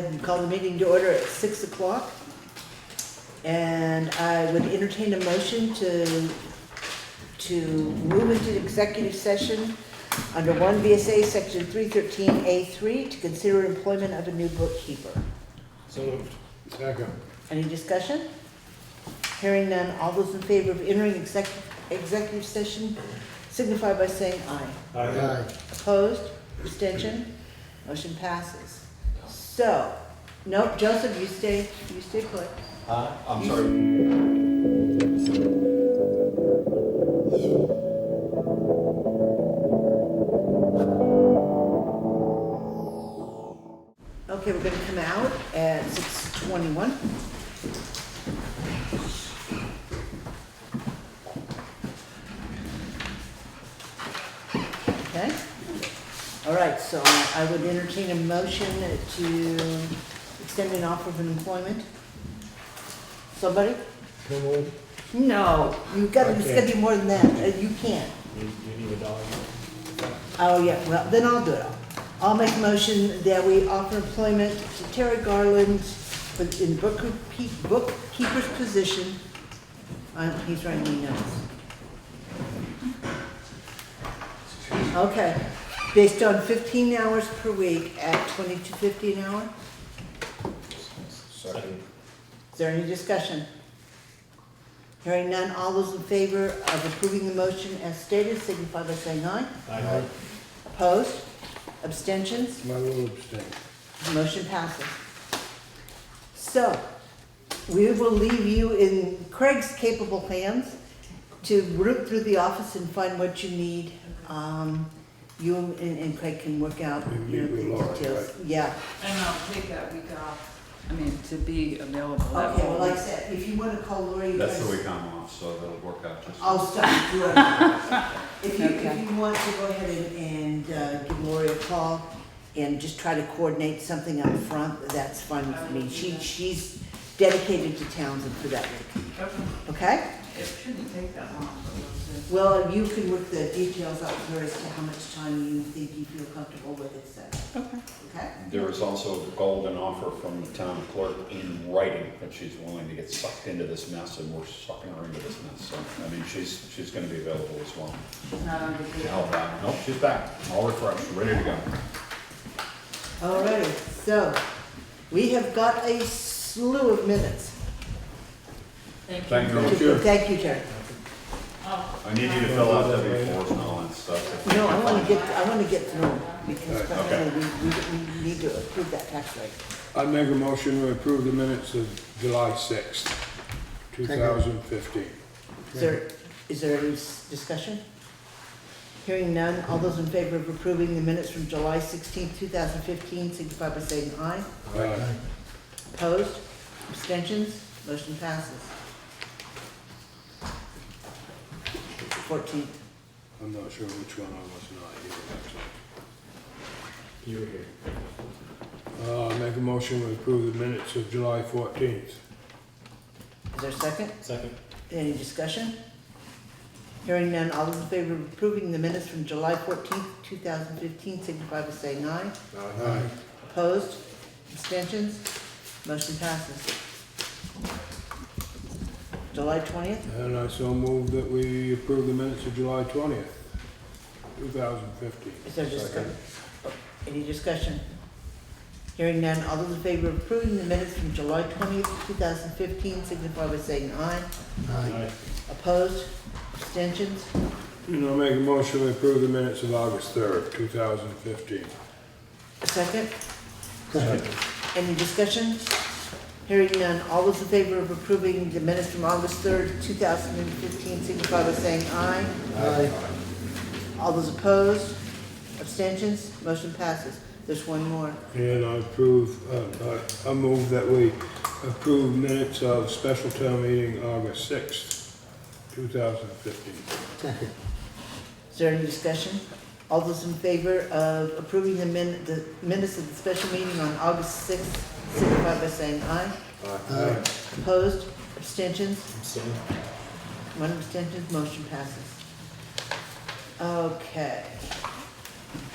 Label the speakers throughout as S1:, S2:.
S1: ahead and call the meeting to order at 6 o'clock. And I would entertain a motion to move into executive session under 1 VSA Section 313A3 to consider employment of a new bookkeeper.
S2: So moved. Second.
S1: Any discussion? Hearing none, all those in favor of entering executive session signify by saying aye.
S2: Aye.
S1: Opposed? Abstention? Motion passes. So, nope, Joseph, you stay put.
S3: I'm sorry.
S1: Okay, we're gonna come out at 6:21. Okay. All right, so I would entertain a motion to extend an offer of employment. Somebody?
S2: So moved.
S1: No, it's gotta be more than that. You can't.
S2: You need $1.
S1: Oh, yeah, well, then I'll do it. I'll make a motion that we offer employment to Terry Garland in bookkeeper's position. He's writing me notes. Okay, based on 15 hours per week at $22.50 an hour.
S2: Second.
S1: Is there any discussion? Hearing none, all those in favor of approving the motion as stated signify by saying aye.
S2: Aye.
S1: Opposed? Abstentions?
S2: I will abstain.
S1: Motion passes. So, we will leave you in Craig's capable hands to root through the office and find what you need. You and Craig can work out, you know, the details. Yeah.
S4: And I'll take that week off, to be available that
S1: Okay, well,
S4: whole
S1: like I
S4: week.
S1: said, if you want to call Lori, you
S3: That's
S1: guys.
S3: the week I'm off, so that'll work out just.
S1: I'll stop doing it. If
S4: Okay.
S1: you want to go ahead and give Lori a call and just try to coordinate something up front, that's fine with me. She's dedicated to Townsend for that week,
S4: Okay.
S1: okay?
S4: It shouldn't take that long, but we'll see.
S1: Well, you can work the details out with her as to how much time you think you feel comfortable with it, so,
S4: Okay.
S1: okay?
S3: There is also a golden offer from the town clerk in writing that she's willing to get sucked into this mess, and we're sucking her into this mess. So, I mean, she's gonna be available as well.
S4: She's not on
S3: To
S4: vacation.
S3: help out. Nope, she's back, all refreshed, ready to go.
S1: Alrighty, so, we have got a slew of minutes.
S4: Thank
S3: Thank
S4: you.
S3: you.
S1: Thank you, Terry.
S4: Oh,
S3: I need you to fill out W4s and all that stuff.
S1: No, I wanna get through them, because
S3: Okay.
S1: primarily we need to approve that tax rate.
S2: I make a motion to approve the minutes of July 6th, 2015.
S1: Is there any discussion? Hearing none, all those in favor of approving the minutes from July 16th, 2015, signify by saying aye.
S2: Aye.
S1: Opposed? Abstentions? Motion passes. 14th.
S2: I'm not sure which one I was not here, actually.
S5: You were here.
S2: I make a motion to approve the minutes of July 14th.
S1: Is there a second?
S5: Second.
S1: Any discussion? Hearing none, all those in favor of approving the minutes from July 14th, 2015, signify by saying aye.
S2: Aye.
S1: Opposed? Abstentions? Motion passes. July 20th?
S2: And I so move that we approve the minutes of July 20th, 2015.
S1: Is there discussion? Any discussion? Hearing none, all those in favor of approving the minutes from July 20th, 2015, signify by saying aye.
S5: Aye.
S1: Opposed? Abstentions?
S2: And I'll make a motion to approve the minutes of August 3rd, 2015.
S1: A second? Any discussion? Hearing none, all those in favor of approving the minutes from August 3rd, 2015, signify by saying aye.
S2: Aye.
S1: All those opposed? Abstentions? Motion passes. There's one more.
S2: And I move that we approve minutes of special town meeting August 6th, 2015.
S1: Is there any discussion? All those in favor of approving the minutes of the special meeting on August 6th, signify by saying aye.
S2: Aye.
S1: Opposed? Abstentions?
S5: Abstain.
S1: One abstention, motion passes. Okay.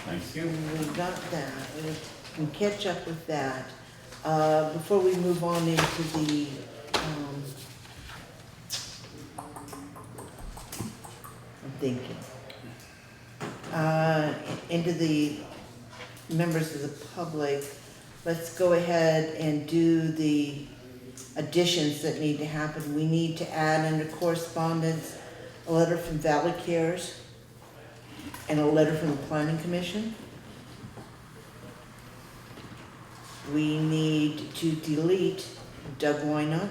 S3: Thank you.
S1: We got that. We can catch up with that. Before we move on into the, I'm thinking, into the members of the public, let's go ahead and do the additions that need to happen. We need to add under correspondence a letter from Valley Cares and a letter from the Planning Commission. We need to delete Daignault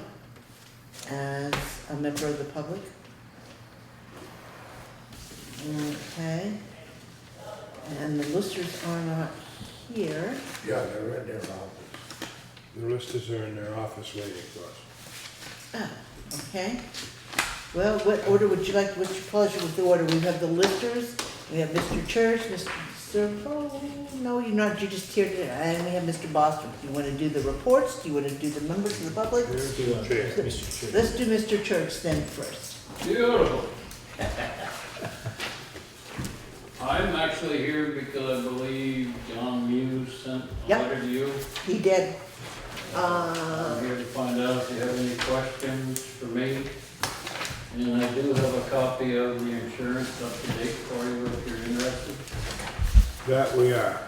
S1: as a member of the public. Okay. And the listers are not here.
S2: Yeah, they're in their office. The listers are in their office waiting for us.
S1: Ah, okay. Well, what order would you like, what's your pleasure with the order? We have the listers, we have Mr. Church, oh, no, you're not, you're just here to, and we have Mr. Boston. Do you want to do the reports? Do you want to do the members of the public?
S2: There's the chair.
S1: Let's do Mr. Church then first.
S5: Beautiful. I'm actually here because I believe John Muse sent a
S1: Yep.
S5: letter to you.
S1: He did.
S5: I'm here to find out if you have any questions for me. And I do have a copy of the insurance up to date for you if you're interested.
S2: That we are.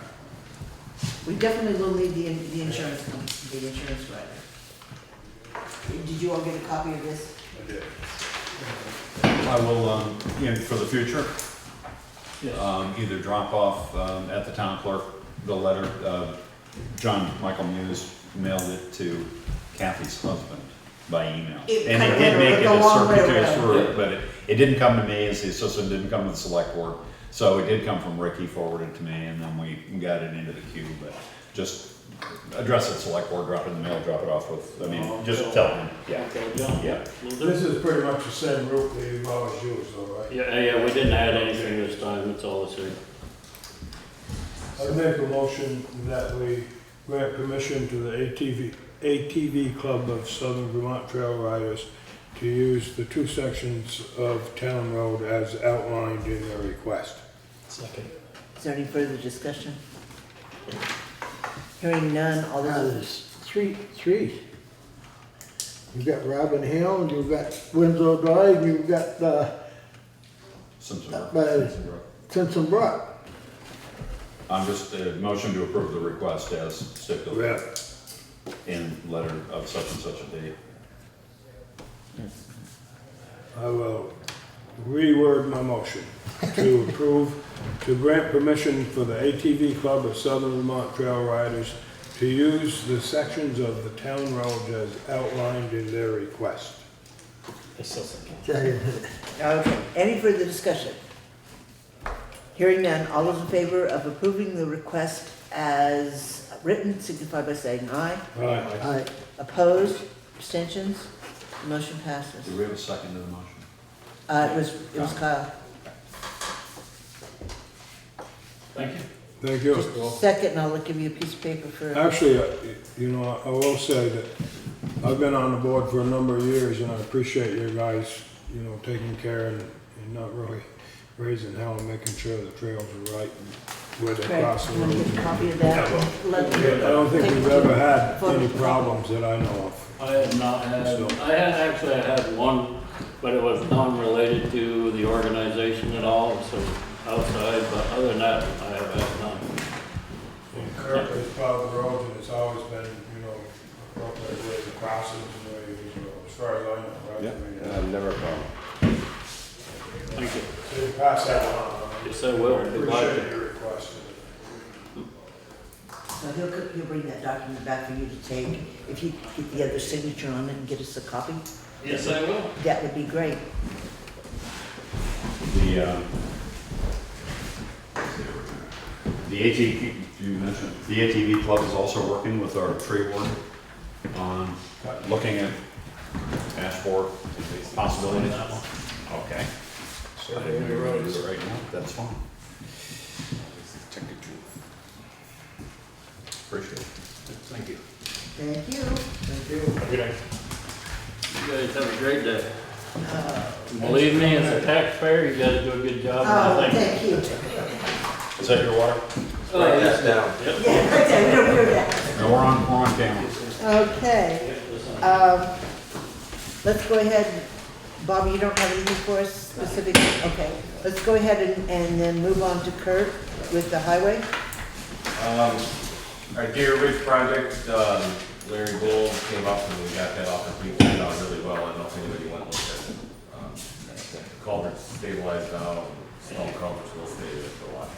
S1: We definitely will need the insurance writer. Did you all get a copy of this?
S2: I did.
S3: I will, for the future,
S5: Yes.
S3: either drop off at the town clerk the letter. John Michael Muse mailed it to Kathy's husband by email.
S1: It
S3: And
S1: kinda
S3: it did
S1: went
S3: make it
S1: a
S3: a
S1: long way
S3: circuitous
S1: around.
S3: route, but it didn't come to me as the assistant, didn't come to the select board. So it did come from Rick, he forwarded it to me, and then we got it into the queue, but just address it select board, drop it in the mail, drop it off with, just tell him, yeah.
S5: Okay, John?
S3: Yeah.
S5: Will do.
S2: This is pretty much the same route that you've always used, though, right?
S5: Yeah, we didn't add anything this time, it's all the same.
S2: I make a motion that we grant permission to the ATV Club of Southern Vermont Trail Riders to use the two sections of Town Road as outlined in their request.
S6: Second.
S1: Is there any further discussion? Hearing none, all those,
S6: There's three. You've got Robin Hill, you've got Winslow Drive, you've got,
S3: Simpson
S6: Brook.
S3: Brook.
S6: Simpson Brook.
S3: I'm just, motion to approve the request as stipulated
S2: Yeah.
S3: in letter of such and such a date.
S2: I will reword my motion to approve, to grant permission for the ATV Club of Southern Vermont Trail Riders to use the sections of the town road as outlined in their request.
S6: Second.
S1: okay, any further discussion? Hearing none, all those in favor of approving the request as written signify by saying aye.
S2: Aye.
S6: Aye.
S1: Opposed, abstentions, motion passes.
S3: Do we have a second to the motion?
S1: It was Kyle.
S5: Thank you.
S2: Thank you.
S1: Just second, and I'll give you a piece of paper for.
S2: Actually, I will say that I've been on the board for a number of years, and I appreciate you guys, taking care and not really raising hell and making sure the trails are right and where they
S1: Craig,
S2: cross the
S1: you want to
S2: road.
S1: get a copy of that?
S2: I don't think we've ever had any problems that I know of.
S5: I have not had, I had one, but it was non-related to the organization at all, so outside, but other than that, I have had none.
S2: Kirk has plowed the roads, and it's always been, appropriate ways of crossings and ways, as far as I know, right?
S3: I've never found.
S5: Thank you.
S2: So you pass that on.
S5: Yes, I will. Be glad to.
S2: Appreciate your request.
S1: So he'll bring that document back for you to take. If you get the other signature on it and get us a copy,
S5: Yes, I will.
S1: that would be great.
S3: The ATV, you mentioned, the ATV Club is also working with our tree warden on looking at ash borer possibilities. Okay. So I didn't know to do it right now, that's fine. Appreciate it. Thank you.
S1: Thank you.
S3: Good day.
S5: You guys have a great day. Believe me, as a taxpayer, you guys do a good job.
S1: Oh,
S5: and I think
S1: thank you.
S3: Is that your water?
S6: Write that down.
S1: Yeah, right there, we don't hear that.
S3: No, we're on camera.
S1: Okay, let's go ahead, Bobby, you don't have anything for us specifically? Okay, let's go ahead and then move on to Kurt with the highway.
S7: Our Deer Ridge project, Larry Bull came up and we got that off the we planned out really well. I don't know if anybody went and looked at it. Culvert's stabilized now, stone culverts will stay there for a while.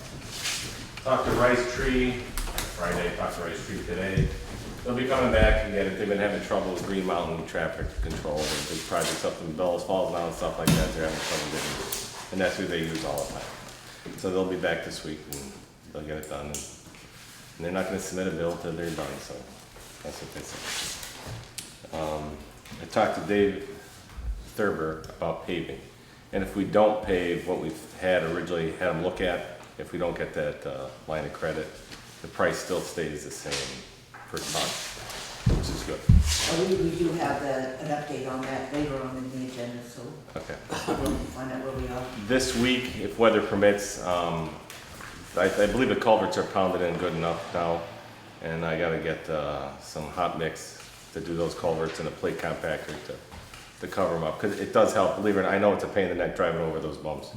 S7: Talked to Rice Tree Friday, talked to Rice Tree today. They'll be coming back and get it. They've been having trouble with Green Mountain traffic control and big projects up in Bellows Falls now and stuff like that. They're having trouble getting it. And that's who they use all the time. So they'll be back this week and they'll get it done. And they're not gonna submit a bill till they're done, so that's what they said. I talked to Dave Thurber about paving. And if we don't pave what we've had originally had them look at, if we don't get that line of credit, the price still stays the same per ton, which is good.
S1: We do have an update on that later on in the agenda, so
S3: Okay.
S1: we'll find out where we are.
S3: This week, if weather permits, I believe the culverts are pounded in good enough now, and I gotta get some hot mix to do those culverts and a plate compactor to cover them up, because it does help, believe it or not. I know it's a pain in the neck driving over those bumps,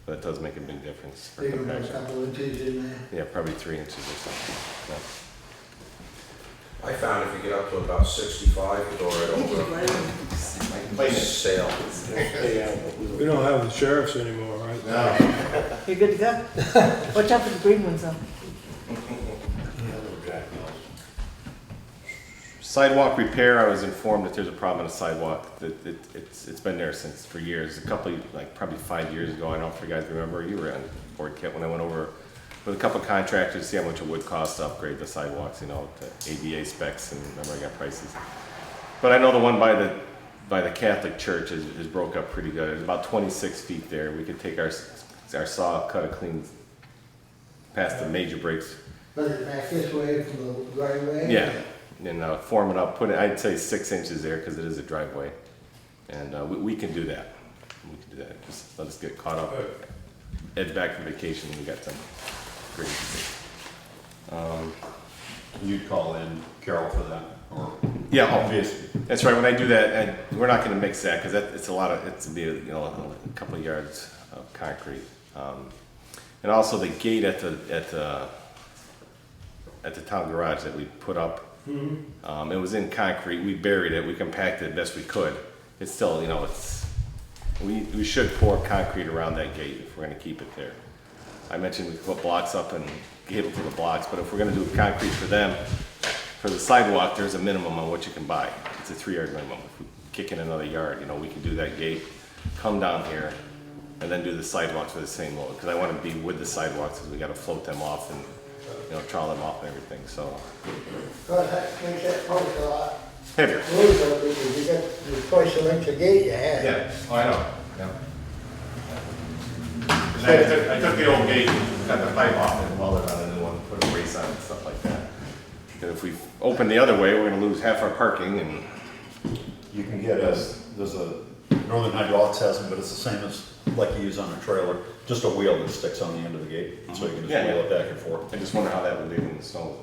S3: but it does make a big difference for
S6: They got a
S3: compaction.
S6: couple inches in there.
S3: Yeah, probably 3 inches or something. Yeah.
S8: I found if you get up to about 65, you go right over. Place sail.
S2: We don't have the sheriffs anymore, right?
S1: You're good to go? Watch out for the green ones though.
S3: Sidewalk repair, I was informed that there's a problem in the sidewalk, that it's been there since, for years. A couple, like probably 5 years ago, I don't know if you guys remember, you were on board, Kit, when I went over with a couple contractors to see how much it would cost to upgrade the sidewalks, you know, to ADA specs, and remember I got prices. But I know the one by the Catholic church is broke up pretty good. It's about 26 feet there. We could take our saw, cut it clean past the major breaks.
S6: But it's back this way from the driveway?
S3: Yeah, and form it up, put it, I'd say 6 inches there, because it is a driveway. And we can do that. We can do that. Just let us get caught up. Head back from vacation, we got some great. You'd call in Carol for that, or? Yeah, obviously. That's right, when I do that, we're not gonna mix that, because it's a lot of, it's be, you know, a couple of yards of concrete. And also the gate at the town garage that we put up, it was in concrete, we buried it, we compacted it best we could. It's still, you know, we should pour concrete around that gate if we're gonna keep it there. I mentioned we could put blocks up and cable to the blocks, but if we're gonna do concrete for them, for the sidewalk, there's a minimum on what you can buy. It's a 3-yard minimum. If we kick in another yard, you know, we can do that gate, come down here, and then do the sidewalks for the same load. Because I want to be with the sidewalks, because we got to float them off and, you know, trowel them off and everything. So
S6: Cause that makes that post a lot
S3: heavier.
S6: looser, because you got the twice the length of gate you had.
S3: Yeah. Oh, I know. Yeah. I took the old gate, got the pipe off, and welded on a new one, put a brace on it and stuff like that. And if we open the other way, we're going to lose half our parking and.
S9: You can get there's a, Northern Hydraulics has them, but it's the same as like you use on a trailer, just a wheel that sticks on the end of the gate, so you can just
S3: Yeah,
S9: wheel
S3: yeah.
S9: it back and forth.
S3: I just wonder how that would leave in the snow.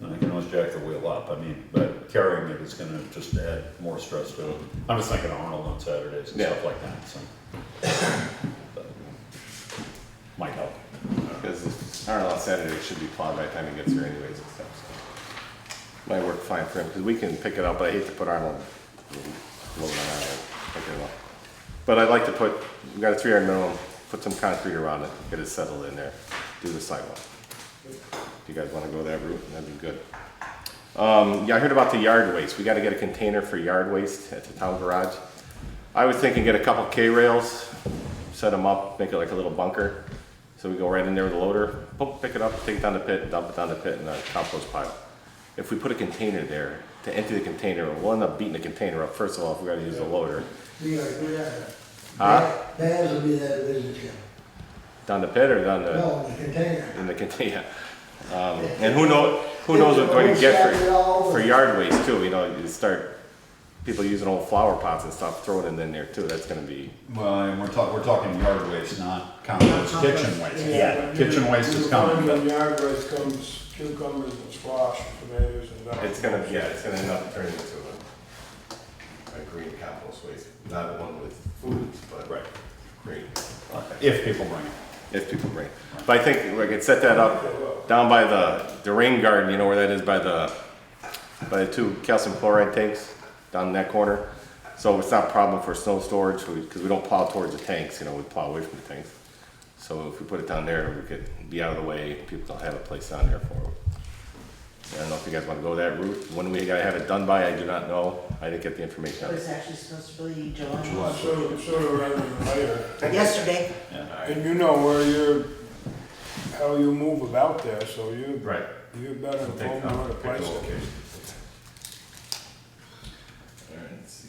S9: And you can always jack the wheel up, I mean, but carrying it is gonna just add more stress to it. I'm just thinking Arnold on Saturdays and
S3: Yeah.
S9: stuff like that, so. But, might help.
S3: Because Arnold on Saturday should be plowed by the time he gets here anyways and stuff. So. Might work fine for him, because we can pick it up, but I hate to put Arnold load on Arnold, pick it up. But I'd like to put, we got a 3-yard minimum, put some concrete around it, get it settled in there, do the sidewalk. If you guys want to go that route, that'd be good. Yeah, I heard about the yard waste. We got to get a container for yard waste at the town garage. I was thinking get a couple K-rails, set them up, make it like a little bunker. So we go right in there with a loader, boom, pick it up, take it down the pit, dump it down the pit in a compost pile. If we put a container there, to empty the container, we'll end up beating the container up. First of all, if we got to use the loader.
S6: We gotta do that.
S3: Huh?
S6: Baz will be there to visit you.
S3: Down the pit or down the,
S6: No, in the container.
S3: in the container? And who knows what we're going to get for yard waste too, you know, you start
S7: people using old flower pots and stuff, throw it in there too, that's gonna be,
S9: Well, and we're talking yard waste, not compost, kitchen waste.
S1: Yeah.
S9: Kitchen waste is coming,
S2: When
S9: but
S2: yard waste comes, cucumbers and squash, tomatoes and that.
S7: it's gonna end up turning into a green compost waste, not one with foods, but
S9: Right.
S7: green,
S9: if people bring it.
S7: if people bring. But I think we could set that up down by the rain garden, you know where that is by the 2 calcium chloride tanks down in that corner. So it's not a problem for snow storage, because we don't plow towards the tanks, you know, we plow away from the tanks. So if we put it down there, we could be out of the way, people don't have a place down there for them. I don't know if you guys wanna go that route, when we gotta have it done by, I do not know, I didn't get the information
S1: But
S7: on
S1: it's
S7: it.
S1: actually supposed to be July.
S2: Sort of rather than later.
S1: Yesterday.
S2: And you know where how you move about there, so
S7: Right.
S2: you're better
S7: We'll take
S2: informed where to
S7: pick
S2: place
S7: the
S2: it.
S7: location. Alright, let's see,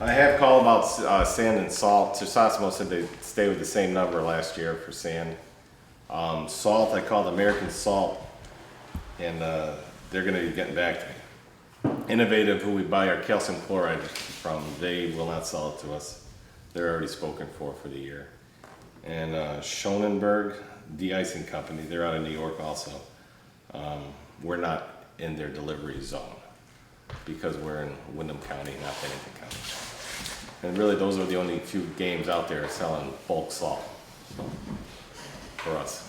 S7: I have called about sand and salt. Sosimo said they'd stay with the same number last year for sand. Salt, I called American Salt, and they're gonna be getting back to me. Innovative, who we buy our calcium chloride from, they will not sell it to us. They're already spoken for the year. And Schonenberg de-icing company, they're out of New York also. We're not in their delivery zone because we're in Windham County, not Bennington County. And really, those are the only few games out there selling bulk salt for us.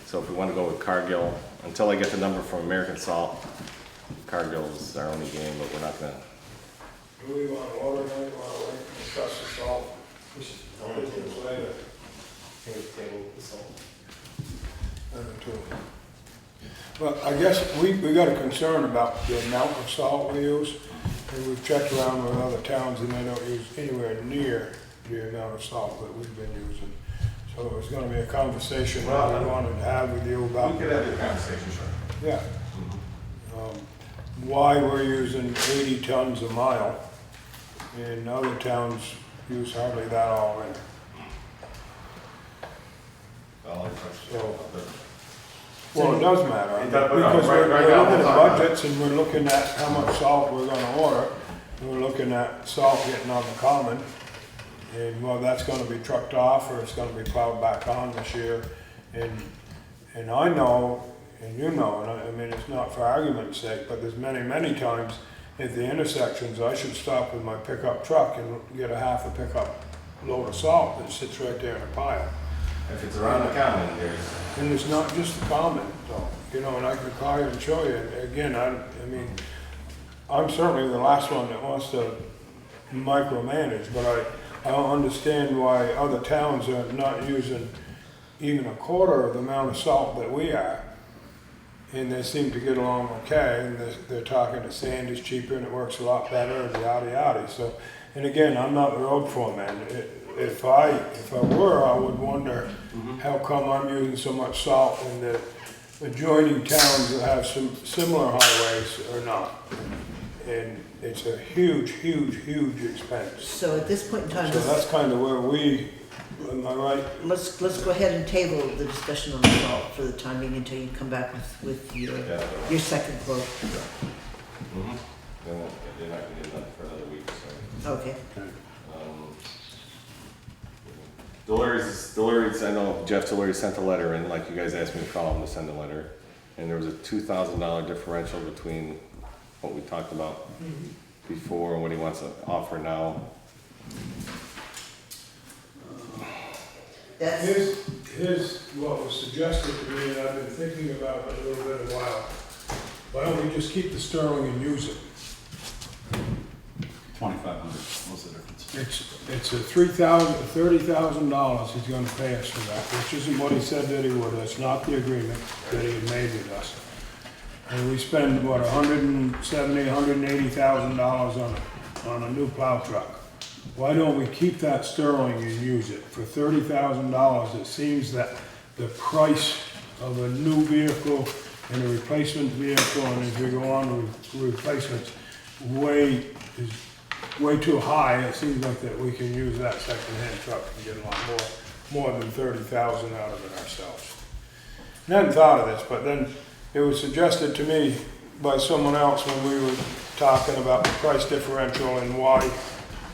S7: So if we want to go with Cargill, until I get the number from American Salt, Cargill is our only game, but we're not gonna.
S2: Do we want to order it, want to wait and discuss the salt? Later. Well, I guess we got a concern about the amount of salt we use, and we've checked around with other towns and they don't use anywhere near the amount of salt that we've been using. So it was gonna be a conversation that we wanted to have with you about.
S7: We could have a conversation, sure.
S2: Yeah. Why we're using 80 tons a mile, and other towns use hardly that already. So, well, it does matter,
S7: It does, but
S2: because
S7: right
S2: we're
S7: now,
S2: looking
S7: we'll
S2: at
S7: talk about
S2: budgets and we're looking at how much salt we're gonna order. And we're looking at salt getting on the common, and well, that's gonna be trucked off or it's gonna be plowed back on this year. And I know, and you know, and I mean, it's not for argument's sake, but there's many times at the intersections, I should stop with my pickup truck and get a half a pickup load of salt that sits right there in a pile.
S7: If it's around the common, there's.
S2: And it's not just the common, though, you know, and I could call you and show you. Again, I mean, I'm certainly the last one that wants to micromanage, but I don't understand why other towns are not using even a quarter of the amount of salt that we are. And they seem to get along okay, and they're talking that sand is cheaper and it works a lot better, and yada yada. So, and again, I'm not the road foreman. If I were, I would wonder how come I'm using so much salt and the adjoining towns that have some similar highways are not. And it's a huge expense.
S1: So at this point in time,
S2: So that's kind of where we, am I right?
S1: let's go ahead and table the discussion on the salt for the time being until you come back with your second quote.
S7: Mm-hmm. They're not gonna get done for another week, so.
S1: Okay.
S7: Deluries, I know Jeff Deluries sent a letter in, like you guys asked me to call him to send a letter. And there was a $2,000 differential between what we talked about before and what he wants to offer now.
S1: That's,
S2: Here's what was suggested to me, and I've been thinking about it a little bit a while. Why don't we just keep the sterling and use it?
S9: 2,500, what's the difference?
S2: It's a $30,000 he's gonna pay us for that, which isn't what he said that he would. That's not the agreement that he had made with us. And we spend, what, $180,000 on a new plow truck. Why don't we keep that sterling and use it? For $30,000, it seems that the price of a new vehicle and a replacement vehicle, and as we go on with replacements, is way too high. It seems like that we can use that second-hand truck and get a lot more than $30,000 out of it ourselves. And I hadn't thought of this, but then it was suggested to me by someone else when we were talking about the price differential and why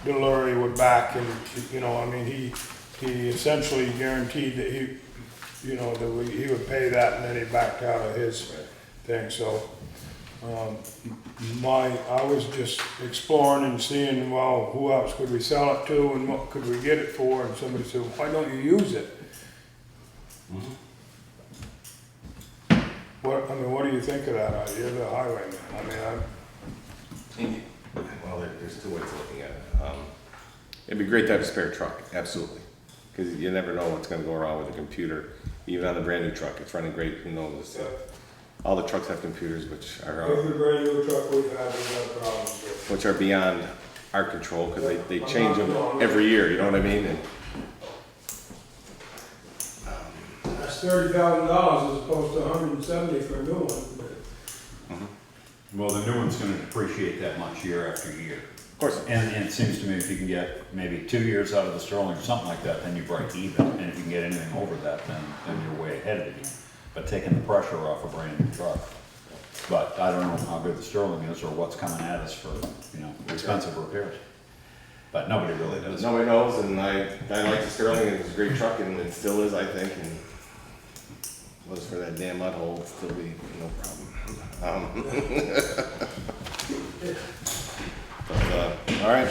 S2: Delory would back, and, you know, I mean, he essentially guaranteed that he, you know, that he would pay that, and then he backed out of his thing, so. I was just exploring and seeing, well, who else could we sell it to and what could we get it for, and somebody said, why don't you use it? What do you think of that idea, the highwayman?
S10: Well, there's two ways of looking at it. It'd be great to have a spare truck, absolutely. Because you never know what's gonna go wrong with a computer. Even on a brand new truck, it's running great, who knows? All the trucks have computers which
S2: Every brand new truck we've had, we've had problems with.
S10: which are beyond our control, because they change them every year, you know what I mean? And
S2: That's $30,000 as opposed to $170 for a new one.
S9: Well, the new one's gonna depreciate that much year after year.
S10: of course,
S9: And it seems to me if you can get maybe 2 years out of the Sterling or something like that, then you break even. And if you can get anything over that, then you're way ahead of the game. But taking the pressure off a brand new truck. But I don't know how good the Sterling is or what's coming at us for, you know, expensive repairs. But nobody really does.
S10: nobody knows, and I like the Sterling, and it's a great truck, and it still is, I think, and was for that damn mud hole, it'd still be no problem. All right,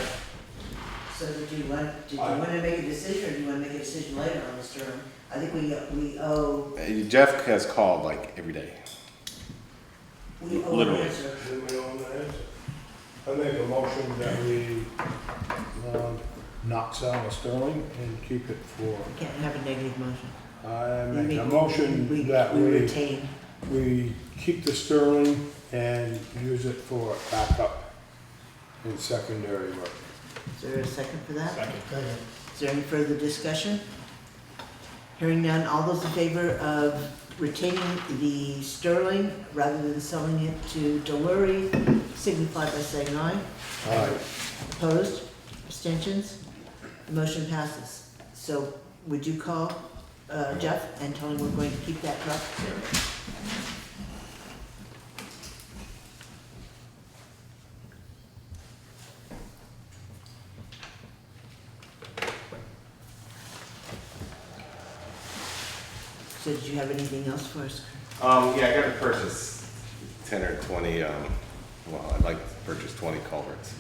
S1: So did you want to make a decision, or do you want to make a decision later on this term? I think we owe
S10: Jeff has called like every day.
S1: an
S10: Literally.
S1: answer.
S2: Do we own the answer? I make a motion that we, not sell a Sterling and keep it for,
S1: You can't have a negative motion.
S2: I
S1: We
S2: make a
S1: make-
S2: motion that
S1: we
S2: we
S1: retain.
S2: we keep the Sterling and use it for backup in secondary work.
S1: Is there a second for that?
S3: Second.
S1: Is there any further discussion? Hearing none, all those in favor of retaining the Sterling rather than selling it to Delory, signify by saying aye.
S2: Aye.
S1: Opposed? Abstentions? The motion passes. So would you call Jeff and tell him we're going to keep that truck? So did you have anything else for us?
S10: Yeah, I gotta purchase 10 or 20, well, I'd like to purchase 20 culverts.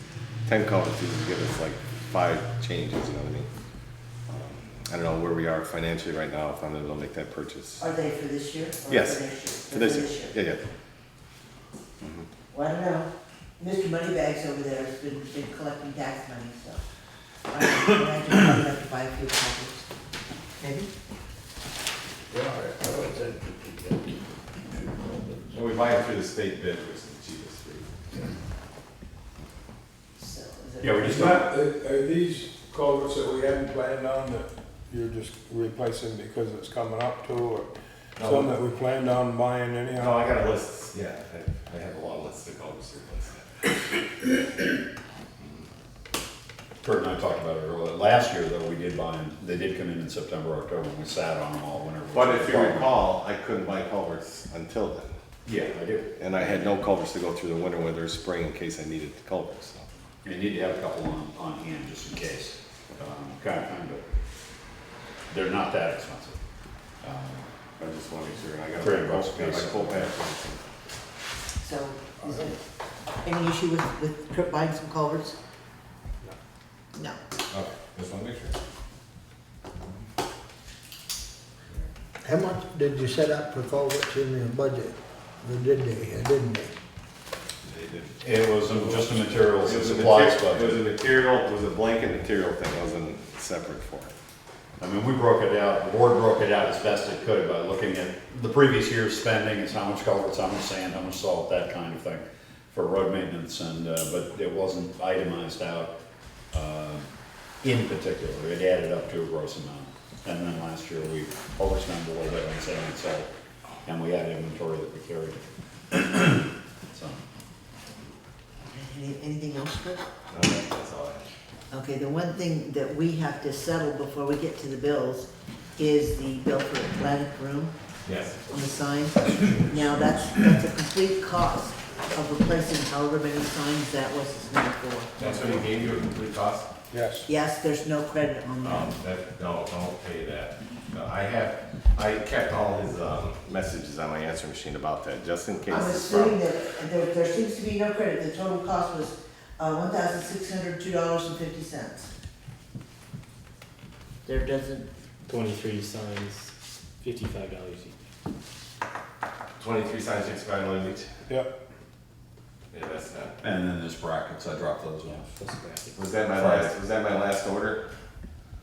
S10: 10 culverts would give us like 5 changes, you know what I mean? I don't know where we are financially right now, if I'm able to make that purchase.
S1: Are they for this year? Or
S10: Yes,
S1: for next year?
S10: for this year, yeah, yeah.
S1: Well, I don't know. Mr. Moneybags over there has been collecting tax money, so. I imagine we might have to buy a few copies. Maybe?
S10: Well, we buy it through the state bid, which is the cheapest rate.
S1: So, is it?
S9: Yeah, we
S2: Is
S9: just
S2: that, are these culverts that we hadn't planned on that you're just replacing because it's coming up to, or
S10: No.
S2: some that we planned on buying
S10: No,
S2: anyhow?
S10: I got a list, yeah, I have a lot of lists of culverts to replace.
S9: Kurt and I talked about it earlier. Last year, though, we did buy them. They did come in September, October, and we sat on them all winter.
S10: But if you recall, I couldn't buy culverts until then.
S9: Yeah, I do.
S10: And I had no culverts to go through the winter, whether it's spring, in case I needed the culverts, so.
S9: You need to have a couple on hand just in case, kind of thing, but they're not that expensive.
S10: I just want to make sure, I got
S9: $300
S10: my
S9: piece.
S10: full pack.
S1: So, is there any issue with Kurt buying some culverts? No.
S10: Okay, just want to make sure.
S6: How much did you set up for culverts in your budget? Or did they, or didn't they?
S10: They did.
S9: It was just a materials
S10: It
S9: and
S10: was a
S9: supplies
S10: material, it was
S9: budget.
S10: a material, it was a blanket material thing, it wasn't separate for it.
S9: I mean, we broke it out, the board broke it out as best it could by looking at the previous year's spending, is how much culverts, how much sand, how much salt, that kind of thing, for road maintenance, and, but it wasn't itemized out in particular. It added up to a gross amount. And then last year, we overspent a little bit on sand and salt, and we had inventory that we carried. So,
S1: Anything else, Kurt?
S10: That's all I have.
S1: Okay, the one thing that we have to settle before we get to the bills is the bill for Atlantic Room
S10: Yes.
S1: on the sign. Now, that's a complete cost. of replacing however many signs that was is not for.
S7: That's when he gave you a complete cost?
S2: Yes.
S1: Yes, there's no credit on that.
S7: No, don't pay that. No,
S10: I kept all his messages on my answer machine about that, just in case.
S1: I'm
S10: it's from-
S1: assuming that there seems to be no credit. The total cost was $1,602.50. There doesn't,
S11: 23 signs, $55 each.
S7: 23 signs, $65 each?
S2: Yep.
S7: Yeah, that's not.
S9: And then there's brackets, I dropped those off.
S11: That's bad.
S10: Was that my last order?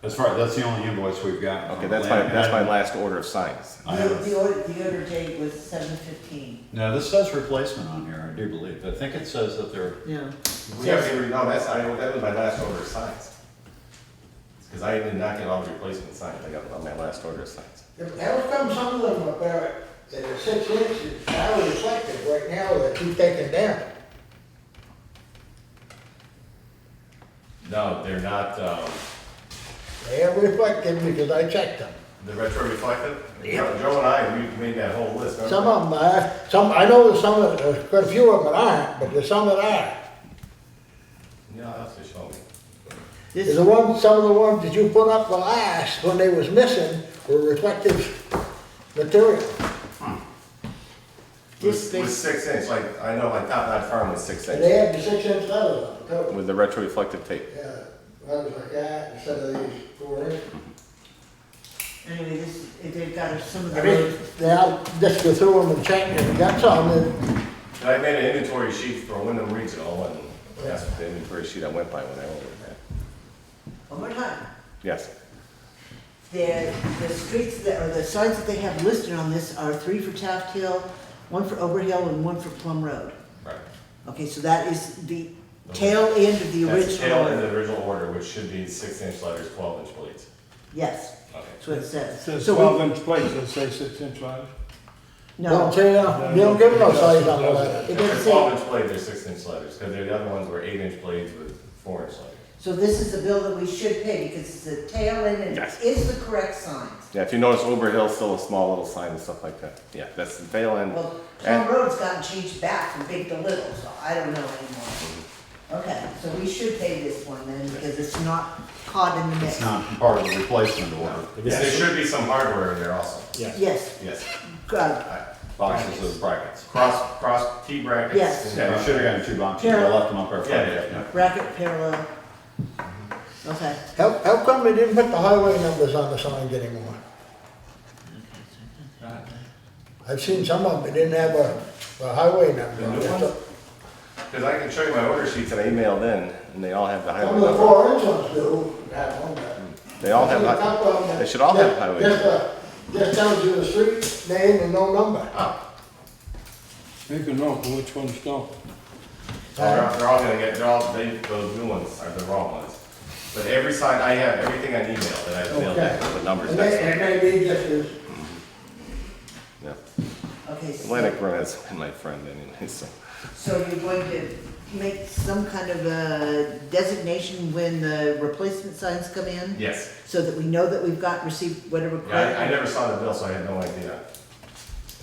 S9: As far, that's the only invoice we've got.
S10: Okay, that's my last order of signs.
S1: the order date was 7/15.
S9: No, this says replacement on here, I do believe. I think it says that they're,
S1: Yeah.
S10: That was my last order of signs. Because I did not get all the replacement signs, I got on my last order of signs.
S6: How come some of them up there that are 6 inches are reflective right now that you taking down?
S7: No, they're not,
S6: They are reflective because I checked them.
S7: the retro reflective? Joe and I, we made that whole list. remember?
S6: Some of them are, I know there's there's quite a few of them that aren't, but there's some that are.
S7: Yeah, that's what show me.
S1: This,
S6: Some of the ones that you put up the last, when they was missing, were reflective material.
S1: this,
S7: Was 6 inch, like, I know, like Top Knot Farm was 6
S6: And they
S7: inch.
S6: had the 6-inch letters on it, too.
S10: With the retro reflective tape.
S6: Yeah, letters like that instead of these 4 inch.
S1: anyway, this, they've got some of the
S6: I mean,
S1: roads.
S6: I'll just go through them and check, and if you got some, then
S7: And I made an inventory sheet for Wyndham Regional, and
S10: That's the inventory sheet I went by when I ordered that.
S1: One more time.
S10: Yes.
S1: The streets that, or the signs that they have listed on this are 3 for Taft Hill, 1 for Oberhill, and 1 for Plum Road.
S7: right.
S1: Okay, so that is the tail end of the
S7: That's
S1: original
S7: tail end of
S1: order.
S7: the original order, which should be 6 inch letters, 12 inch blades.
S1: Yes,
S7: Okay.
S1: that's what it
S2: It
S1: says.
S2: says
S1: So
S2: 12-inch plates, does it say 6-inch letters?
S1: No,
S6: don't say, they don't give them no size on the letter.
S1: it
S7: If
S1: doesn't
S7: they're
S1: say,
S7: 12 inch blades, they're 6 inch letters, because the other ones were 8 inch blades with 4 inch letters.
S1: so this is the bill that we should pay because it's the tail end and
S10: Yes.
S1: it is the correct signs.
S10: Yeah, if you notice Oberhill's still a small little sign and stuff like that. Yeah, that's the tail end.
S1: Well, Plum Road's gotten changed back from big to little, so I don't know anymore. Okay, so we should pay this one then because it's not caught in the mix.
S9: it's not part of the replacement order.
S7: Yeah, there should be some hardware in there also.
S11: Yes.
S1: Yes,
S7: Yes.
S9: Boxes of brackets.
S7: Cross T brackets.
S1: Yes.
S7: and-
S9: Yeah, you should have gotten 2 boxes, I left them up there.
S7: Yeah.
S1: bracket parallel. Okay.
S6: How come they didn't put the highway numbers on the signs anymore? I've seen some of them, they didn't have a highway number.
S7: The new ones? Because I can show you my order sheets
S10: That I emailed in, and they all have the
S6: Some
S10: highway
S6: of the
S10: number.
S6: 4-inch ones do, have one, but.
S10: They all have,
S6: I've seen a couple of them that-
S10: they should all have highway
S6: Just,
S10: number.
S6: just tells you the street name and no number.
S2: Make a note of which ones don't.
S7: They're all gonna get, those new ones are the wrong ones. But every sign, I have everything on email that I've mailed
S6: Okay.
S7: in.
S10: The numbers
S6: And
S10: next
S6: they,
S10: to
S6: and
S10: it.
S6: maybe just as,
S10: Yeah.
S1: Okay, so,
S10: Atlantic Run has been my friend anyway, so.
S1: so you're going to make some kind of a designation when the replacement signs come in?
S7: Yes.
S1: So that we know that we've received whatever
S7: Yeah, I
S1: credit?
S7: never saw the bill, so I had no idea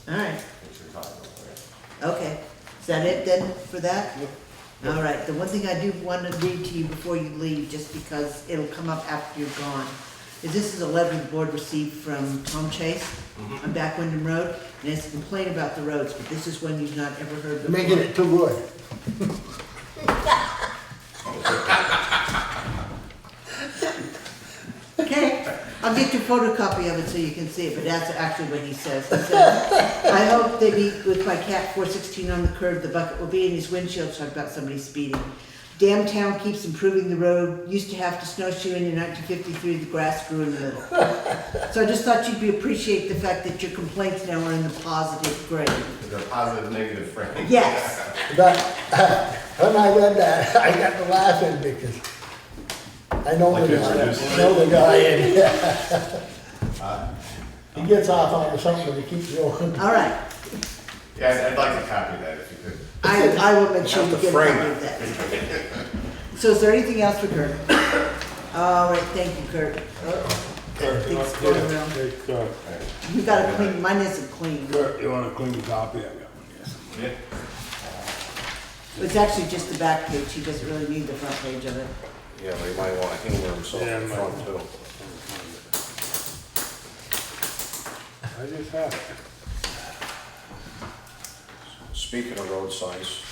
S1: All right,
S7: what you're talking about.
S1: okay. Is that it then for that? All right, the one thing I do want to read to you before you leave, just because it'll come up after you're gone, is this is a letter the board received from Tom Chase on Back Wyndham Road, and it's a complaint about the roads, but this is one you've not ever heard before.
S6: making it too good.
S1: Okay, I'll get your photocopy of it so you can see it, but that's actually what he says. He says, I hope they meet with my cat 416 on the curb, the bucket will be in his windshield, talk about somebody speeding. Damn town keeps improving the road, used to have to snowshoe in 1953, the grass grew in the middle. So I just thought you'd appreciate the fact that your complaints now are in the positive grade.
S7: The positive, negative frame.
S1: Yes,
S6: But when I read that, I got to laughing because I know
S9: Like
S6: the
S9: you
S6: guy,
S9: introduced
S6: know the guy and he gets off onto something and he keeps going.
S1: all right.
S7: Yeah, I'd like to copy that if you could.
S1: I will make sure
S7: Have
S1: you
S7: to
S1: get a
S7: frame
S1: copy of that. So is there anything else for Kurt? All right, thank you, Kurt.
S2: Kurt, you
S1: Things
S2: want-
S1: going around.
S2: Hey, Kurt,
S1: You got a clean, mine isn't clean.
S2: Kurt, you want a clean copy? I got one, yes.
S7: Yeah.
S1: It's actually just the back page, he doesn't really need the front page of it.
S8: Yeah, but he might wanna humor himself
S2: Yeah,
S8: in
S2: might.
S8: front too.
S2: I just have it.
S8: Speaking of road signs,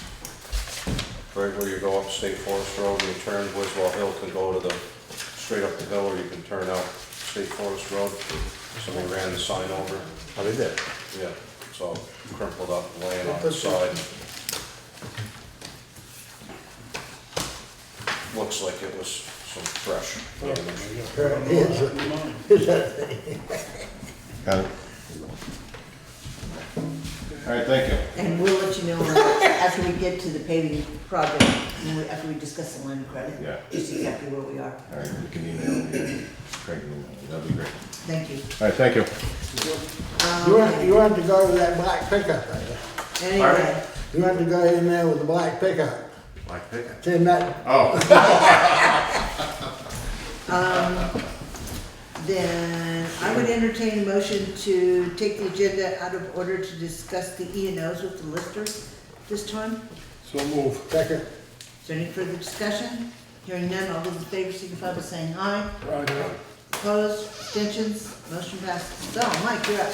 S8: right where you go up State Forest Road, you turn Wiswell Hill can go to the, straight up the hill, or you can turn out State Forest Road. Somebody ran the sign over.
S10: Oh, they did?
S8: Yeah, it's all crumpled up, laying on the side. Looks like it was some fresh damage.
S10: Got it. All right, thank you.
S1: And we'll let you know after we get to the paving project, after we discuss the line of credit.
S10: Yeah.
S1: Just exactly where we are.
S10: All right, you can email me, Craig, that'd be great.
S1: Thank you.
S10: All right, thank you.
S6: You want to go with that black pickup right there.
S1: Anyway,
S6: You want to go in there with the black pickup.
S10: Black pickup.
S6: Tim, that,
S10: Oh.
S1: then I would entertain a motion to take the agenda out of order to discuss the E and Os with the listers this time.
S2: So move.
S6: second,
S1: Is there any further discussion? Hearing none, all those in favor signify by saying aye.
S2: Right.
S1: Opposed, abstentions, motion passes. So, Mike, you're up.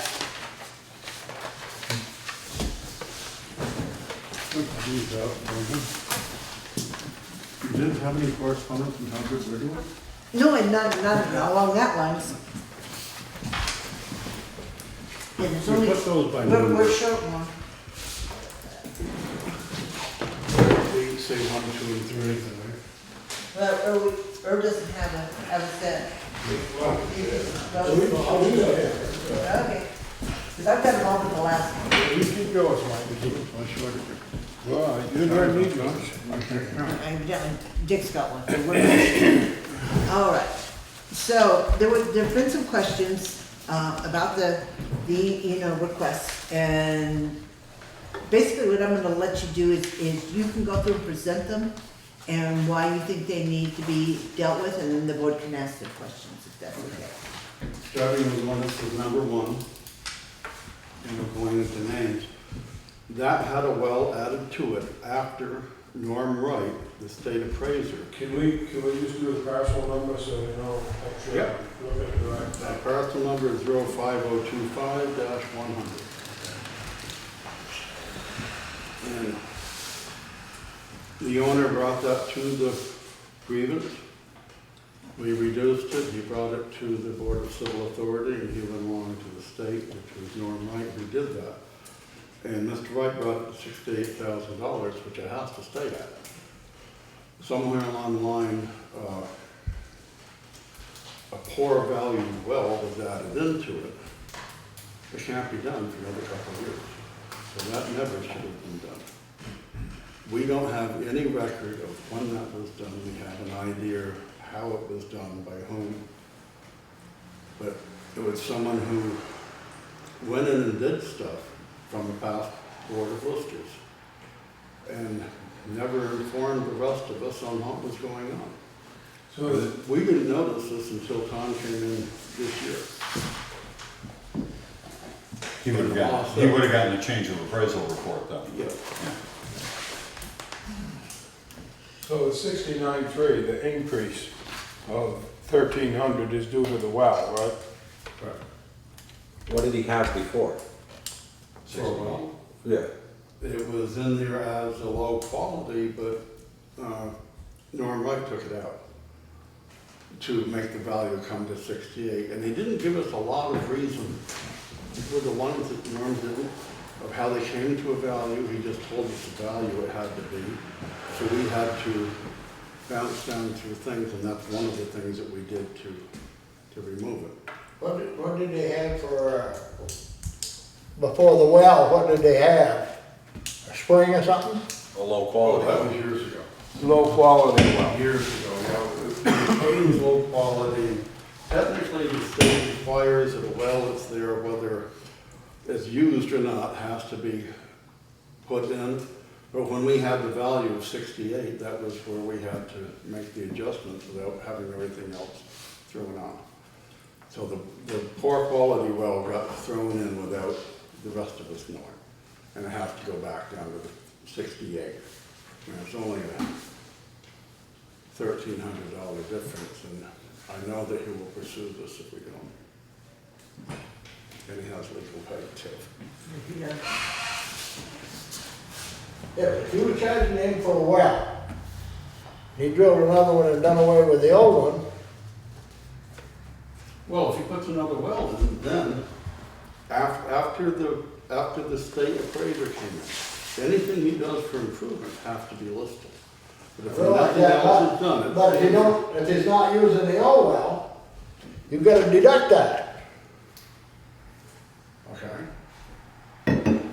S12: You didn't have any correspondence from Town Bookkeeper?
S1: No, and not along that lines. Yeah, there's only,
S2: Put those by
S1: we're
S2: number.
S1: short one.
S12: They say 1, 2, and 3, then, right?
S1: Well, Herb doesn't have a set. Okay. Because I've got them all with the last one.
S2: You keep yours, Mike. Well, you don't need much.
S1: Evidently, Dick's got one. So we're- All right. So there've been some questions about the requests, and basically what I'm going to let you do is you can go through and present them and why you think they need to be dealt with, and then the board can ask their questions if that's okay.
S12: Starting with one that says number 1, and we're going into names. That had a well added to it after Norm Wright, the state appraiser.
S2: Can we just do the parcel number so we know?
S12: Yep.
S2: Look at the right.
S12: That parcel number is 05025-100. And the owner brought that to the grievance. We reduced it, he brought it to the Board of Civil Authority, and he went along to the state, which was Norm Wright who did that. And Mr. Wright brought it to $68,000, which it has to stay at. Somewhere along the line, a poor value well was added into it. It can't be done for another couple of years. So that never should have been done. We don't have any record of when that was done. We have an idea how it was done, by whom. But it was someone who went in and did stuff from the past Board of Listers and never informed the rest of us on what was going on.
S2: So
S12: We didn't notice this until Tom came in this year.
S9: He would have gotten a change of appraisal report though.
S12: Yeah.
S2: So the 69.3, the increase of 1,300 is due to the well, right?
S8: What did he have before? Yeah.
S12: It was in there as a low quality, but Norm Wright took it out to make the value come to 68. And he didn't give us a lot of reason. Were the ones that Norm didn't, of how they came to a value. He just told us the value it had to be. So we had to bounce down through things, and that's one of the things that we did to remove it.
S6: what did they have for, before the well, what did they have? A spring or something?
S8: A low
S12: Oh,
S8: quality.
S12: that was years ago.
S2: Low quality well.
S12: Years ago, yeah. It was low quality. Technically, the state requires that a well that's there, whether it's used or not, has to be put in. But when we had the value of 68, that was where we had to make the adjustments without having everything else thrown on. So the poor quality well got thrown in without the rest of us knowing. And it has to go back down to the 68. mean, it's only a $1,300 difference, and I know that he will pursue this if we don't. And he has legal pay too.
S1: Yeah.
S6: If you were charging him for a well, he drilled another one and done away with the old one,
S12: Well, if he puts another well in, then after the state appraiser came in, anything he does for improvement has to be listed. But if nothing else is done,
S6: but if you don't, if he's not using the old well, you've got to deduct that.
S12: Okay.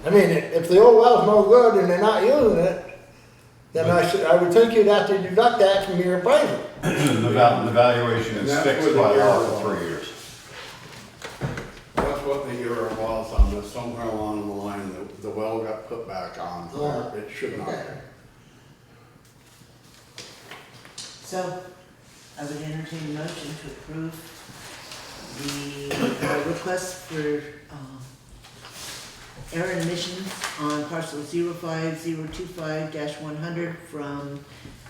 S6: I mean, if the old well's no good and they're not using it, then I would think you'd have to deduct that from your appraisal.
S9: The valuation is
S12: That's
S9: fixed
S12: where the
S9: by law
S12: error
S9: for
S12: was.
S9: 3 years.
S12: That's what the error was on this, somewhere along the line, the well got put back on, where it should not.
S1: So, I would entertain a motion to approve the request for error and omissions on parcel 05025-100 from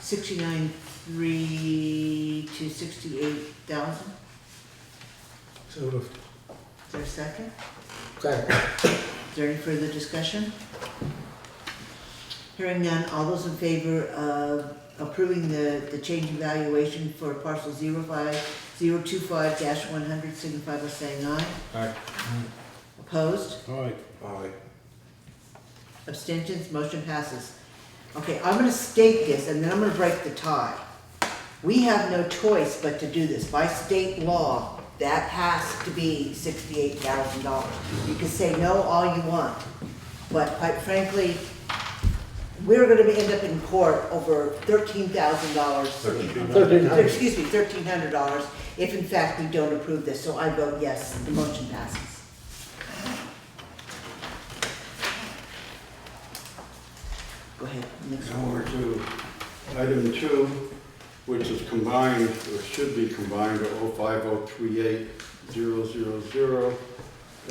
S1: 69,300 to 68,000.
S6: So,
S1: Is there a second?
S6: okay.
S1: Is there any further discussion? Hearing none, all those in favor of approving the change in valuation for parcel 05025-100 signify by saying aye.
S11: Aye.
S1: Opposed?
S2: All right,
S12: Aye.
S1: Abstentions? Motion passes. Okay, I'm gonna state this and then I'm gonna break the tie. We have no choice but to do this. By state law, that has to be $68,000. You can say no all you want, but quite frankly, we're gonna end up in court over $13,000. Excuse me, $1,300 if in fact we don't approve this. So I vote yes, the motion passes. Go ahead, next
S12: Now
S1: one.
S12: we're to item 2, which is combined, or should be combined to 05038-000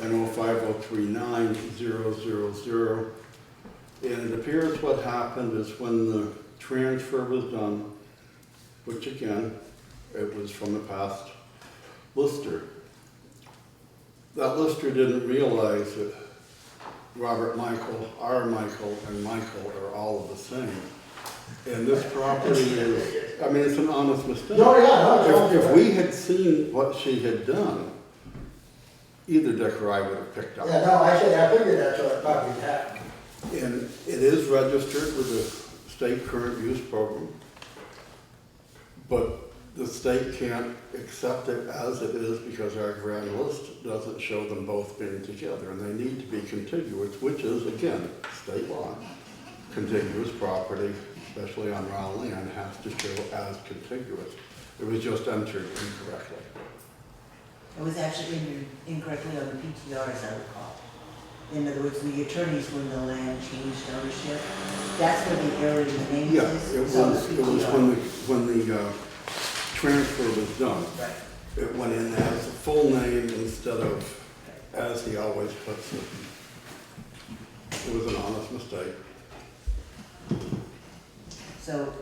S12: and 05039-000. And it appears what happened is when the transfer was done, which again, it was from the past lister, that lister didn't realize that Robert Michael, R. Michael, and Michael are all of the same. And this property is, I mean, it's an honest mistake.
S6: No, yeah, no,
S12: If we had seen what she had done, either Dick or I would have picked up.
S6: Yeah, no, I figured that's what probably happened.
S12: And it is registered with the state current use program, but the state can't accept it as it is because our grand list doesn't show them both being together, and they need to be contiguous, which is, again, state law. Contiguous property, especially on raw land, has to show as contiguous. It was just entered incorrectly.
S1: It was actually entered incorrectly on the PTR, as I recall. In other words, the attorneys, when the land changed ownership, that's where the error in the names
S12: Yeah,
S1: is.
S12: it
S1: It's on the
S12: was
S1: PTR.
S12: when the transfer was done.
S1: Right.
S12: It went in as the full name instead of as he always puts it. It was an honest mistake.
S1: So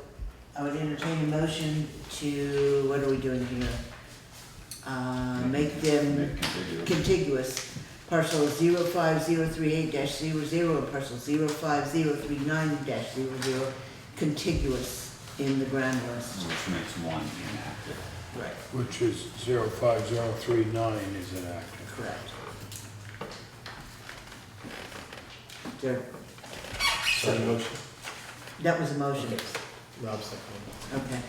S1: I would entertain a motion to, what are we doing here? Make them contiguous. Parcel 05038-00 and parcel 05039-00 contiguous in the grand list.
S9: Which makes one inactive.
S1: Right.
S2: which is 05039 is inactive.
S1: Correct. There,
S11: Second motion.
S1: that was a motion.
S11: Rob second.
S1: Okay.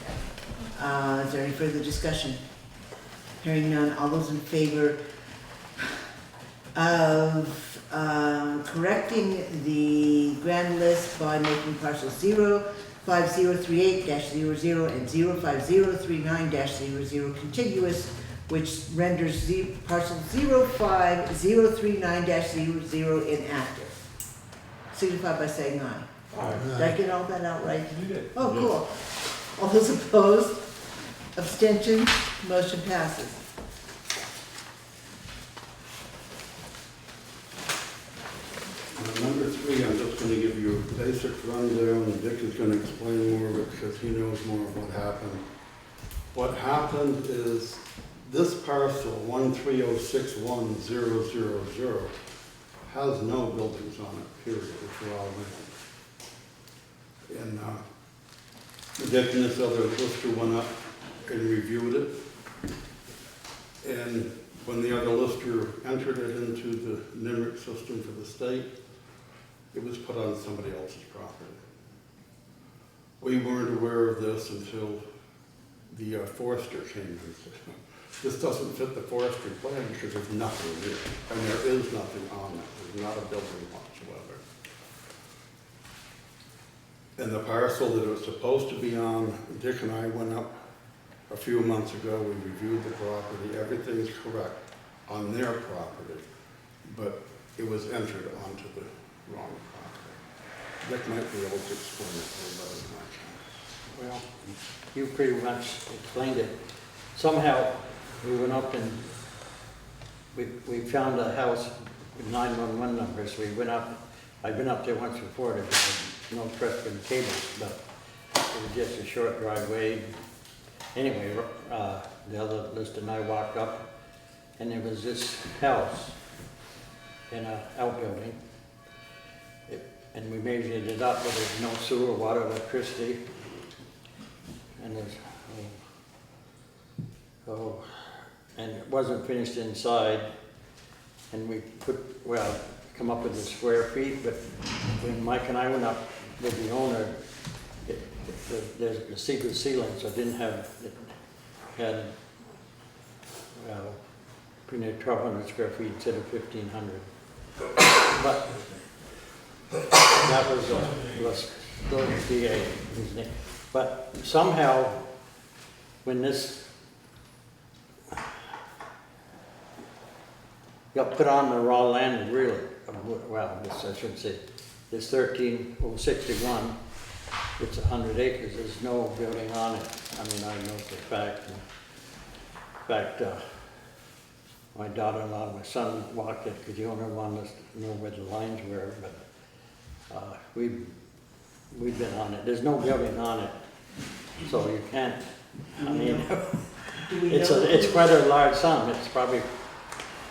S1: Is there any further discussion? Hearing none, all those in favor of correcting the grand list by making parcel 05038-00 and 05039-00 contiguous, which renders parcel 05039-00 inactive. Signify by saying aye. Did I get all that out right?
S3: You did.
S1: Oh, cool. All those opposed? Abstentions? Motion passes.
S12: Number 3, I'm just gonna give you a basic rundown, and Dick is gonna explain more of it because he knows more of what happened. What happened is this parcel, 13061,000, has no buildings on it, period, it's raw land. And Dick and this other lister went up and reviewed it. And when the other lister entered it into the NIMRIC system for the state, it was put on somebody else's property. We weren't aware of this until the forester came in and said, this doesn't fit the forestry plan because there's nothing there. And there is nothing on it. There's not a building whatsoever. And the parcel that it was supposed to be on, Dick and I went up a few months ago, we reviewed the property, everything's correct on their property, but it was entered onto the wrong property. Dick might be able to explain it a little better than I can.
S5: Well, you pretty much explained it. Somehow, we went up and we found a house with 911 numbers. We went up, I've been up there once before, there was no Preston cables, but it was just a short driveway. Anyway, the other lister and I walked up, and there was this house in an outbuilding. And we measured it up, but there's no sewer, water, electricity. And there's, and it wasn't finished inside. And we come up with the square feet, but when Mike and I went up with the owner, there's a secret ceiling, so it didn't have, it had, pretty near 1,200 square feet instead of 1,500. But that was DA, his name. But somehow, when this got put on the raw land, really, well, this, I shouldn't say, this 13,061, it's 100 acres, there's no building on it. I mean, I know for a fact. In fact, my daughter-in-law and my son walked it because the owner wanted us to know where the lines were, but we've been on it. There's no building on it, so you can't, I mean, it's quite a large sum. It's probably,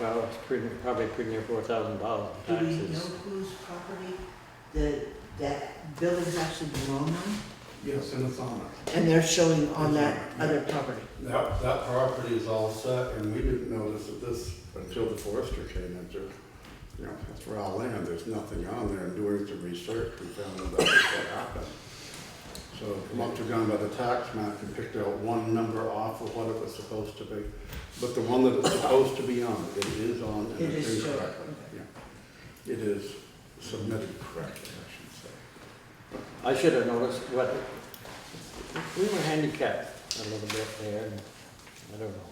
S5: well, it's probably pretty near $4,000 in taxes.
S1: Do we know whose property that building's actually belong on?
S12: Yes, and it's on it.
S1: And they're showing on that other property?
S12: That property is all set, and we didn't notice that this until the forester came into, you know, it's raw land, there's nothing on there, and doing some research, we found out that's what happened. So once we're done by the tax map, we picked out one number off of what it was supposed to be. But the one that it's supposed to be on, it is on, and
S1: It
S12: it's
S1: is showing,
S12: incorrect. Yeah. It is submitted correctly, I should say.
S5: I should have noticed what, we were handicapped a little bit there, and I don't know.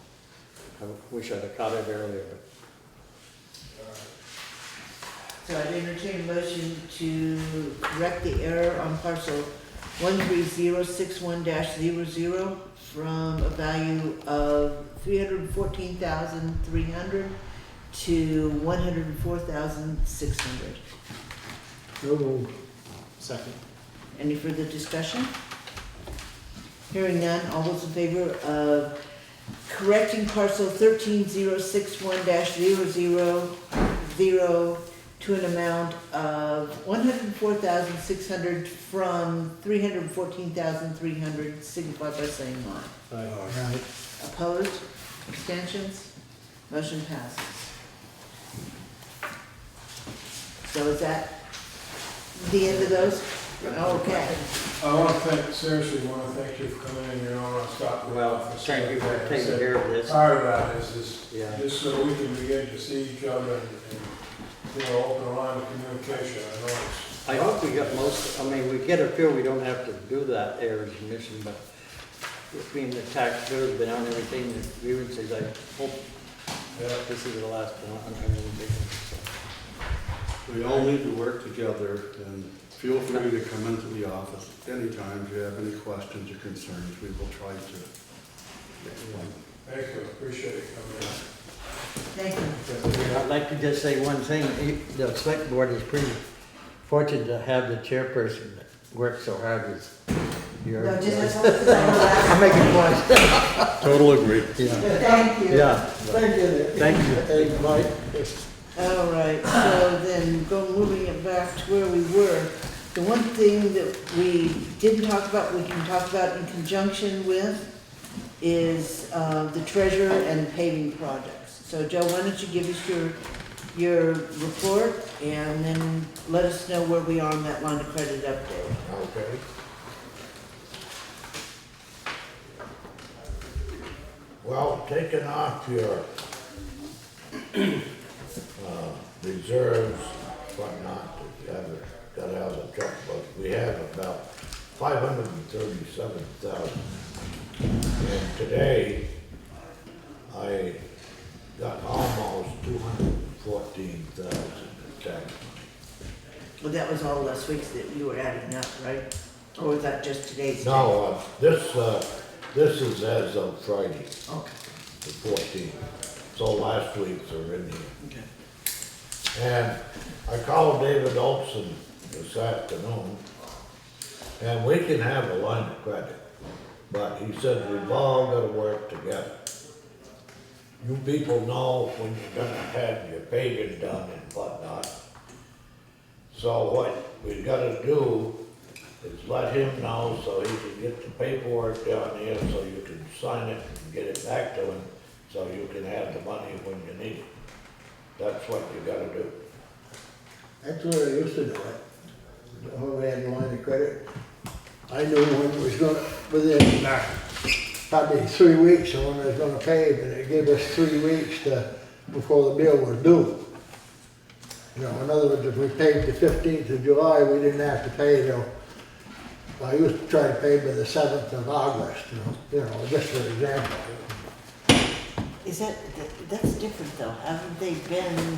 S5: I wish I'd have caught it earlier, but.
S1: So I'd entertain a motion to correct the error on parcel 13061-00 from a value of $314,300 to $104,600.
S11: So moved. Second.
S1: Any further discussion? Hearing none, all those in favor of correcting parcel 13061-000 to an amount of $104,600 from $314,300, signify by saying aye.
S11: Aye.
S1: Opposed? Abstentions? Motion passes. So is that the end of those? Okay.
S2: I want to seriously want to thank you for coming in, you know, and stop the
S5: Well,
S2: office.
S5: thank you for taking care of this.
S2: Part of that is
S5: Yeah.
S2: just so we can begin to see each other and you know, open a line of communication. I know it's.
S5: I hope we got most, I mean, we get a feel we don't have to do that errors admission, but between the tax bills, been on everything, the grievances, I hope this is the last one.
S12: We all need to work together, and feel free to come into the office anytime if you have any questions or concerns. We will try to explain.
S2: Thank you, appreciate it coming in.
S1: Thank you.
S5: I'd like to just say one thing, the select board is pretty fortunate to have the chairperson that works so hard as your.
S1: No, just as long as I know that.
S5: I'm making points.
S12: Total agree.
S5: Yeah,
S1: Thank you.
S5: yeah.
S6: Thank you.
S5: Thank you.
S6: Hey, Mike.
S1: All right, so then moving it back to where we were. The one thing that we didn't talk about, we can talk about in conjunction with, is the treasurer and paving projects. So Joe, why don't you give us your report and then let us know where we are on that line of credit update.
S6: Okay. Well, taking off your reserves, whatnot, that you haven't got out of the checkbook, we have about 537,000. And today, I got almost 214,000 in tax money.
S1: Well, that was all last week's that you were adding up, right? Or was that just today's?
S6: No, this is as of Friday,
S1: Okay.
S6: the 14th. So last week's are in here.
S1: Okay.
S6: And I called David Olson this afternoon, and we can have a line of credit, but he said we've all got to work together. You people know when you're gonna have your paving done and whatnot. So what we gotta do is let him know so he can get the paperwork down here so you can sign it and get it back to him, so you can have the money when you need it. That's what you gotta do.
S13: That's what I used to do it. When we had a line of credit, I knew when it was gonna, within probably 3 weeks of when I was gonna pay, and it gave us 3 weeks before the bill was due. You know, in other words, if we paid the 15th of July, we didn't have to pay till, well, I used to try to pay by the 7th of August, you know, just for example.
S1: Is that's different though, haven't they been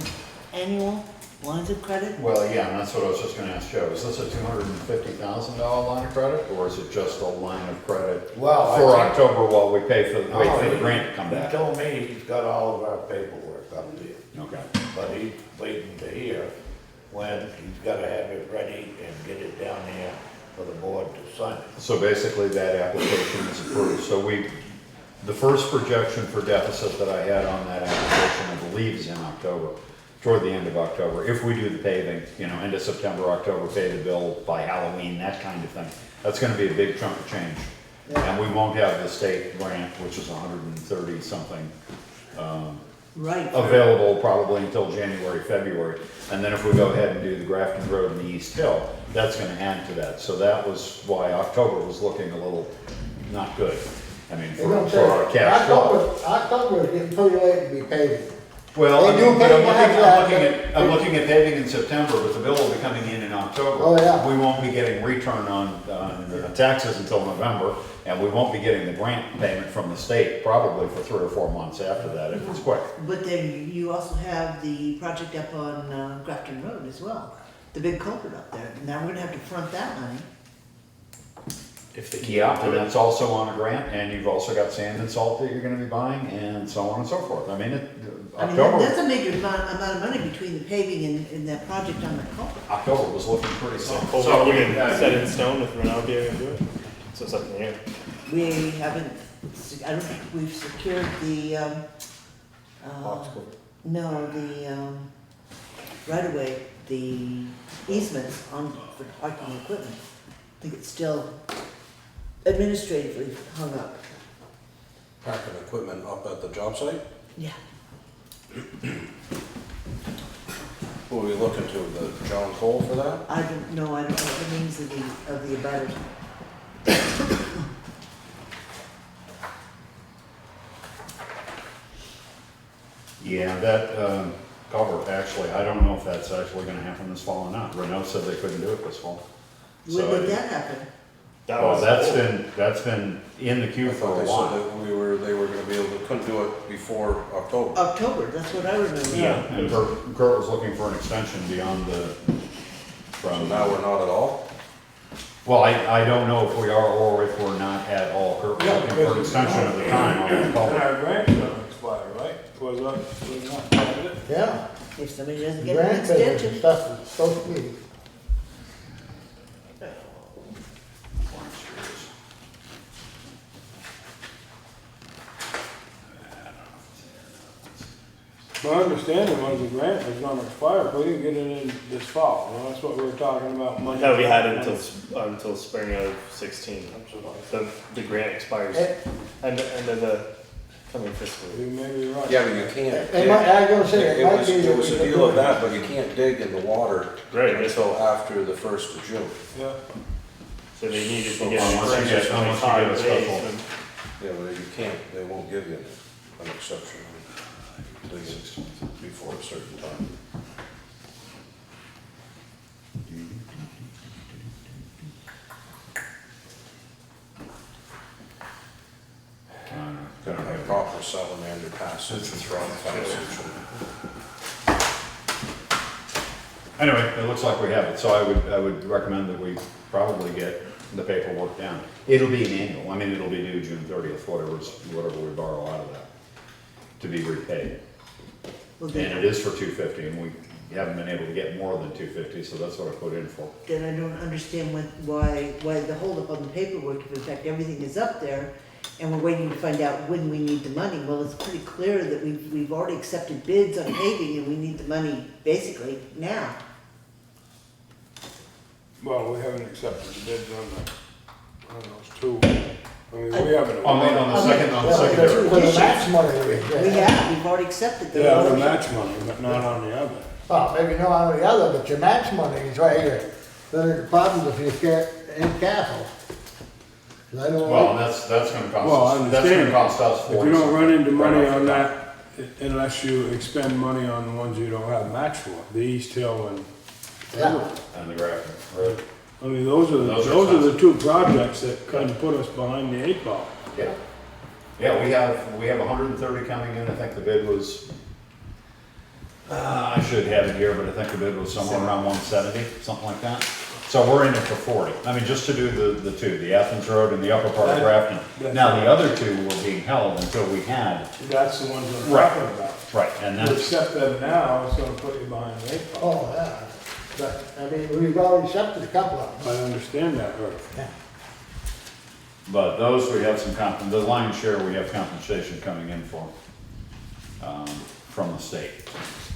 S1: annual lines of credit?
S9: Well, yeah, and that's what I was just gonna ask Joe. Is this a $250,000 line of credit, or is it just a line of credit
S6: Well,
S9: for
S6: I think-
S9: October while we wait for the grant to come
S6: He
S9: back?
S6: told me he's got all of our paperwork up there,
S9: Okay.
S6: but he's waiting to hear when he's gotta have it ready and get it down there for the board to sign it.
S9: So basically, that application is approved. So the first projection for deficit that I had on that application, I believe, is in October, toward the end of October. If we do the paving, end of September, October, pay the bill by Halloween, that kind of thing. That's gonna be a big chunk of change. And we won't have the state grant, which is 130 something,
S1: Right.
S9: available probably until January, February. And then if we go ahead and do the Grafton Road and the East Hill, that's gonna add to that. So that was why October was looking a little not good. I mean, for our cash flow.
S13: October was getting pretty late to be paving.
S9: Well,
S13: They do pay
S9: I'm looking at paving in September, but the bill will be coming in October.
S13: Oh, yeah.
S9: We won't be getting return on taxes until November, and we won't be getting the grant payment from the state probably for 3 or 4 months after that, if it's quick.
S1: But then you also have the project up on Grafton Road as well, the big culvert up there. Now we're gonna have to front that money.
S3: If they
S9: Yeah, and that's also on a grant, and you've also got sand and salt that you're gonna be buying, and so on and so forth. I mean, October,
S1: That's a major amount of money between the paving and that project on the culvert.
S9: October was looking pretty solid.
S11: So we can set in stone if we're not being able to do it? So it's up in the air.
S1: We haven't, I don't think we've secured the, no, the, right away, the easements for parking equipment. I think it's still administratively hung up.
S8: Parking equipment up at the job site?
S1: Yeah.
S8: Who are we looking to, the John Cole for that?
S1: I don't know the names of the abutters.
S9: Yeah, that culvert, actually, I don't know if that's actually gonna happen this fall or not. Renault said they couldn't do it this fall.
S1: When
S9: So,
S1: did that happen?
S9: well, that's been in the queue for a
S8: They said
S9: while.
S8: that they were gonna be able to, couldn't do it before October.
S1: October, that's what I remember.
S9: Yeah, and Kurt was looking for an extension beyond
S8: So now we're not at all?
S9: well, I don't know if we are or if we're not at all. Kurt was looking for an extension of the time on the
S2: And
S9: culvert.
S2: our grant's gonna expire, right? Was not,
S13: Yeah.
S1: If somebody doesn't get an
S13: Grant payment and
S1: extension.
S13: stuff is supposed to be.
S2: My understanding was the grant was gonna expire, but we didn't get it in this fall, well, that's what we were talking about. money.
S11: No, we had it until spring of 16. The grant expires end of the coming fiscal year.
S2: You may be right.
S8: Yeah, but you can't.
S13: It might, I was gonna say,
S8: It
S13: it might
S8: was,
S13: be.
S8: it was a deal of that, but you can't dig in the water
S11: Right,
S8: until after the 1st of June.
S2: Yeah,
S11: so they needed to
S3: So
S11: get
S3: unless you get- unless you get a special-
S8: Yeah, but you can't, they won't give you an exception digging before a certain time. Gotta have proper salamander passage and throat passage.
S9: Anyway, it looks like we have it, so I would recommend that we probably get the paperwork down. It'll be an annual, I mean, it'll be due June 30th, whatever we borrow out of that, to be repaid.
S1: Well,
S9: And it is for $250, and we haven't been able to get more than $250, so that's what I put in for.
S1: Then I don't understand why the holdup on the paperwork, if in fact everything is up there, and we're waiting to find out when we need the money. Well, it's pretty clear that we've already accepted bids on paving, and we need the money basically now.
S2: well, we haven't accepted the bids on those two. I mean, we haven't.
S9: On the secondary.
S13: For the match money,
S1: We've already accepted them.
S2: Yeah, the match money, but not on the other.
S13: well, maybe not on the other, but your match money is right here. Then the problem if you can't, in capital. I don't
S9: Well,
S13: like,
S9: that's gonna
S2: Well, I
S9: cost us, that's gonna
S2: understand.
S9: cost us
S2: If
S9: 40.
S2: you don't run into money
S9: right off
S2: on
S9: the top.
S2: that, unless you expend money on the ones you don't have match for, the East Hill and.
S13: Yeah.
S9: And the graphic, right?
S2: I mean, those are
S9: Those are
S2: the two projects that kind of put us behind the 8 ball.
S9: Yeah. Yeah, we have 130 coming in, I think the bid was, I should have it here, but I think the bid was somewhere around 170, something like that. So we're in it for 40, I mean, just to do the two, the Athens Road and the upper part of Grafton.
S2: That's
S9: Now,
S2: right.
S9: the other two were being held until we had,
S2: That's the ones I'm
S9: Right.
S2: talking about.
S9: right, and
S2: To
S9: that's,
S2: accept them now, it's gonna put you behind the 8 ball.
S13: oh, yeah. But, I mean, we've already accepted a couple of them.
S2: I understand that, Herb.
S13: Yeah.
S9: but those we have some the lion's share we have compensation coming in for, from the state.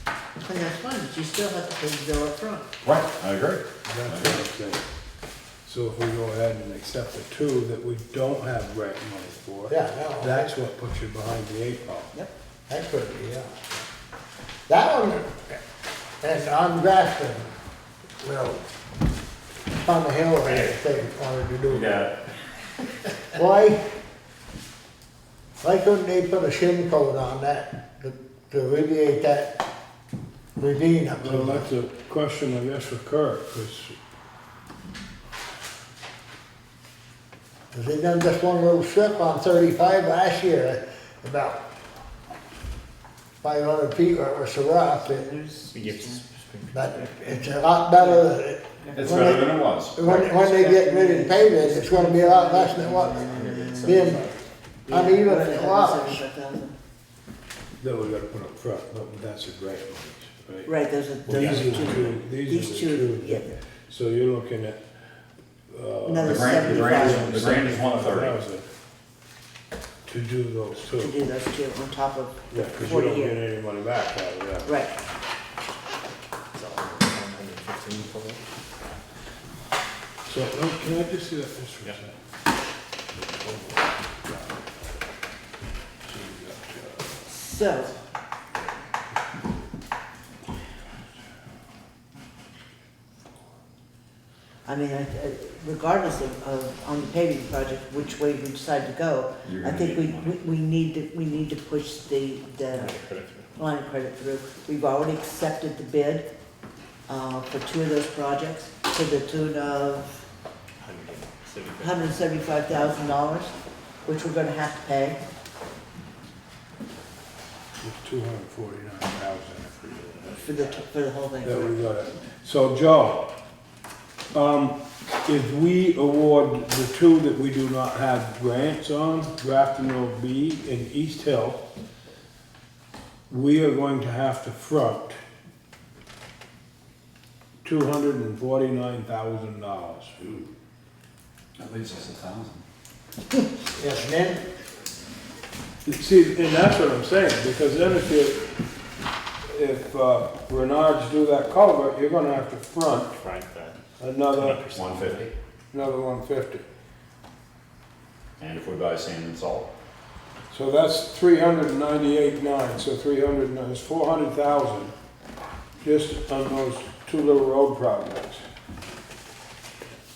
S1: And that's fine, but you still have to pay the bill up front.
S9: Right, I agree.
S2: That's what I'm saying. So if we go ahead and accept the two that we don't have grant money for.
S13: Yeah, no.
S2: That's what puts you behind the 8 ball.
S13: That could be, yeah. That one, and on Grafton Road, on the hill there, if they wanted to do.
S9: Yeah.
S13: Why couldn't they put a shim coat on that to alleviate that ravine up
S2: Well,
S13: there?
S2: that's a question, I guess, for Kurt, because
S13: Cause they done just one little strip on 35 last year, about 500 feet where it was so rough, but it's a lot better.
S9: It's better than it was.
S13: When they get ready to pave it, it's gonna be a lot less than what being uneven and lots.
S2: then we gotta put up front, but that's a grant money, right?
S1: Right, those are,
S2: Well,
S1: those
S2: these
S1: are
S2: are
S1: two.
S2: the
S1: These two, yeah.
S2: So you're looking at,
S1: Another
S9: The grant is
S1: 75
S9: 130.
S2: 70,000 to do those
S1: to
S2: two.
S1: do those two on top of
S2: Yeah, because you
S1: 40
S2: don't get
S1: here.
S2: any money back out of that.
S1: Right.
S2: So, can I just see that just for a second?
S1: So, I mean, regardless of, on the paving project, which way we decide to go,
S9: You're
S1: I
S9: gonna
S1: think
S9: need money.
S1: we need to push the line of credit through. We've already accepted the bid, for two of those projects to the tune of $175,000, which we're gonna have to pay.
S2: It's 249,000
S1: For the whole thing.
S2: that we got it. So, Joe, if we award the two that we do not have grants on, Grafton Road B and East Hill, we are going to have to front $249,000.
S9: That leaves us 1,000.
S13: Yes, and then,
S2: See, and that's what I'm saying, because then if you, if Renards do that culvert, you're gonna have to front
S11: Front that.
S2: another
S3: 150.
S2: 150.
S9: And if we buy sand and salt,
S2: So that's 398.9, so 300, that's 400,000 just on those two little road projects.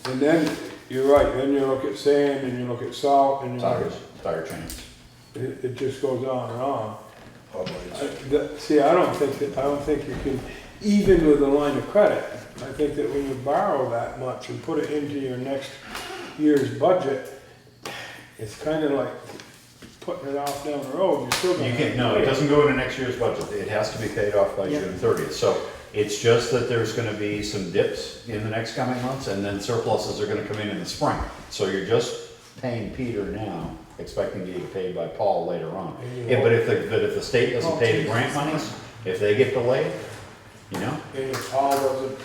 S2: And then, you're right, then you look at sand and you look at salt and you look
S9: tires, tire chains.
S2: it just goes on and on.
S6: Public.
S2: See, I don't think you can, even with a line of credit, I think that when you borrow that much and put it into your next year's budget, it's kind of like putting it off down the road, you're still gonna.
S9: You can't, no, it doesn't go into next year's budget, it has to be paid off by
S1: Yeah.
S9: June 30th. So it's just that there's gonna be some dips in the next coming months, and then surpluses are gonna come in the spring. So you're just paying Peter now, expecting to get paid by Paul later on. Yeah, but if the state doesn't pay the grant monies, if they get delayed, you know,
S2: And if Paul doesn't,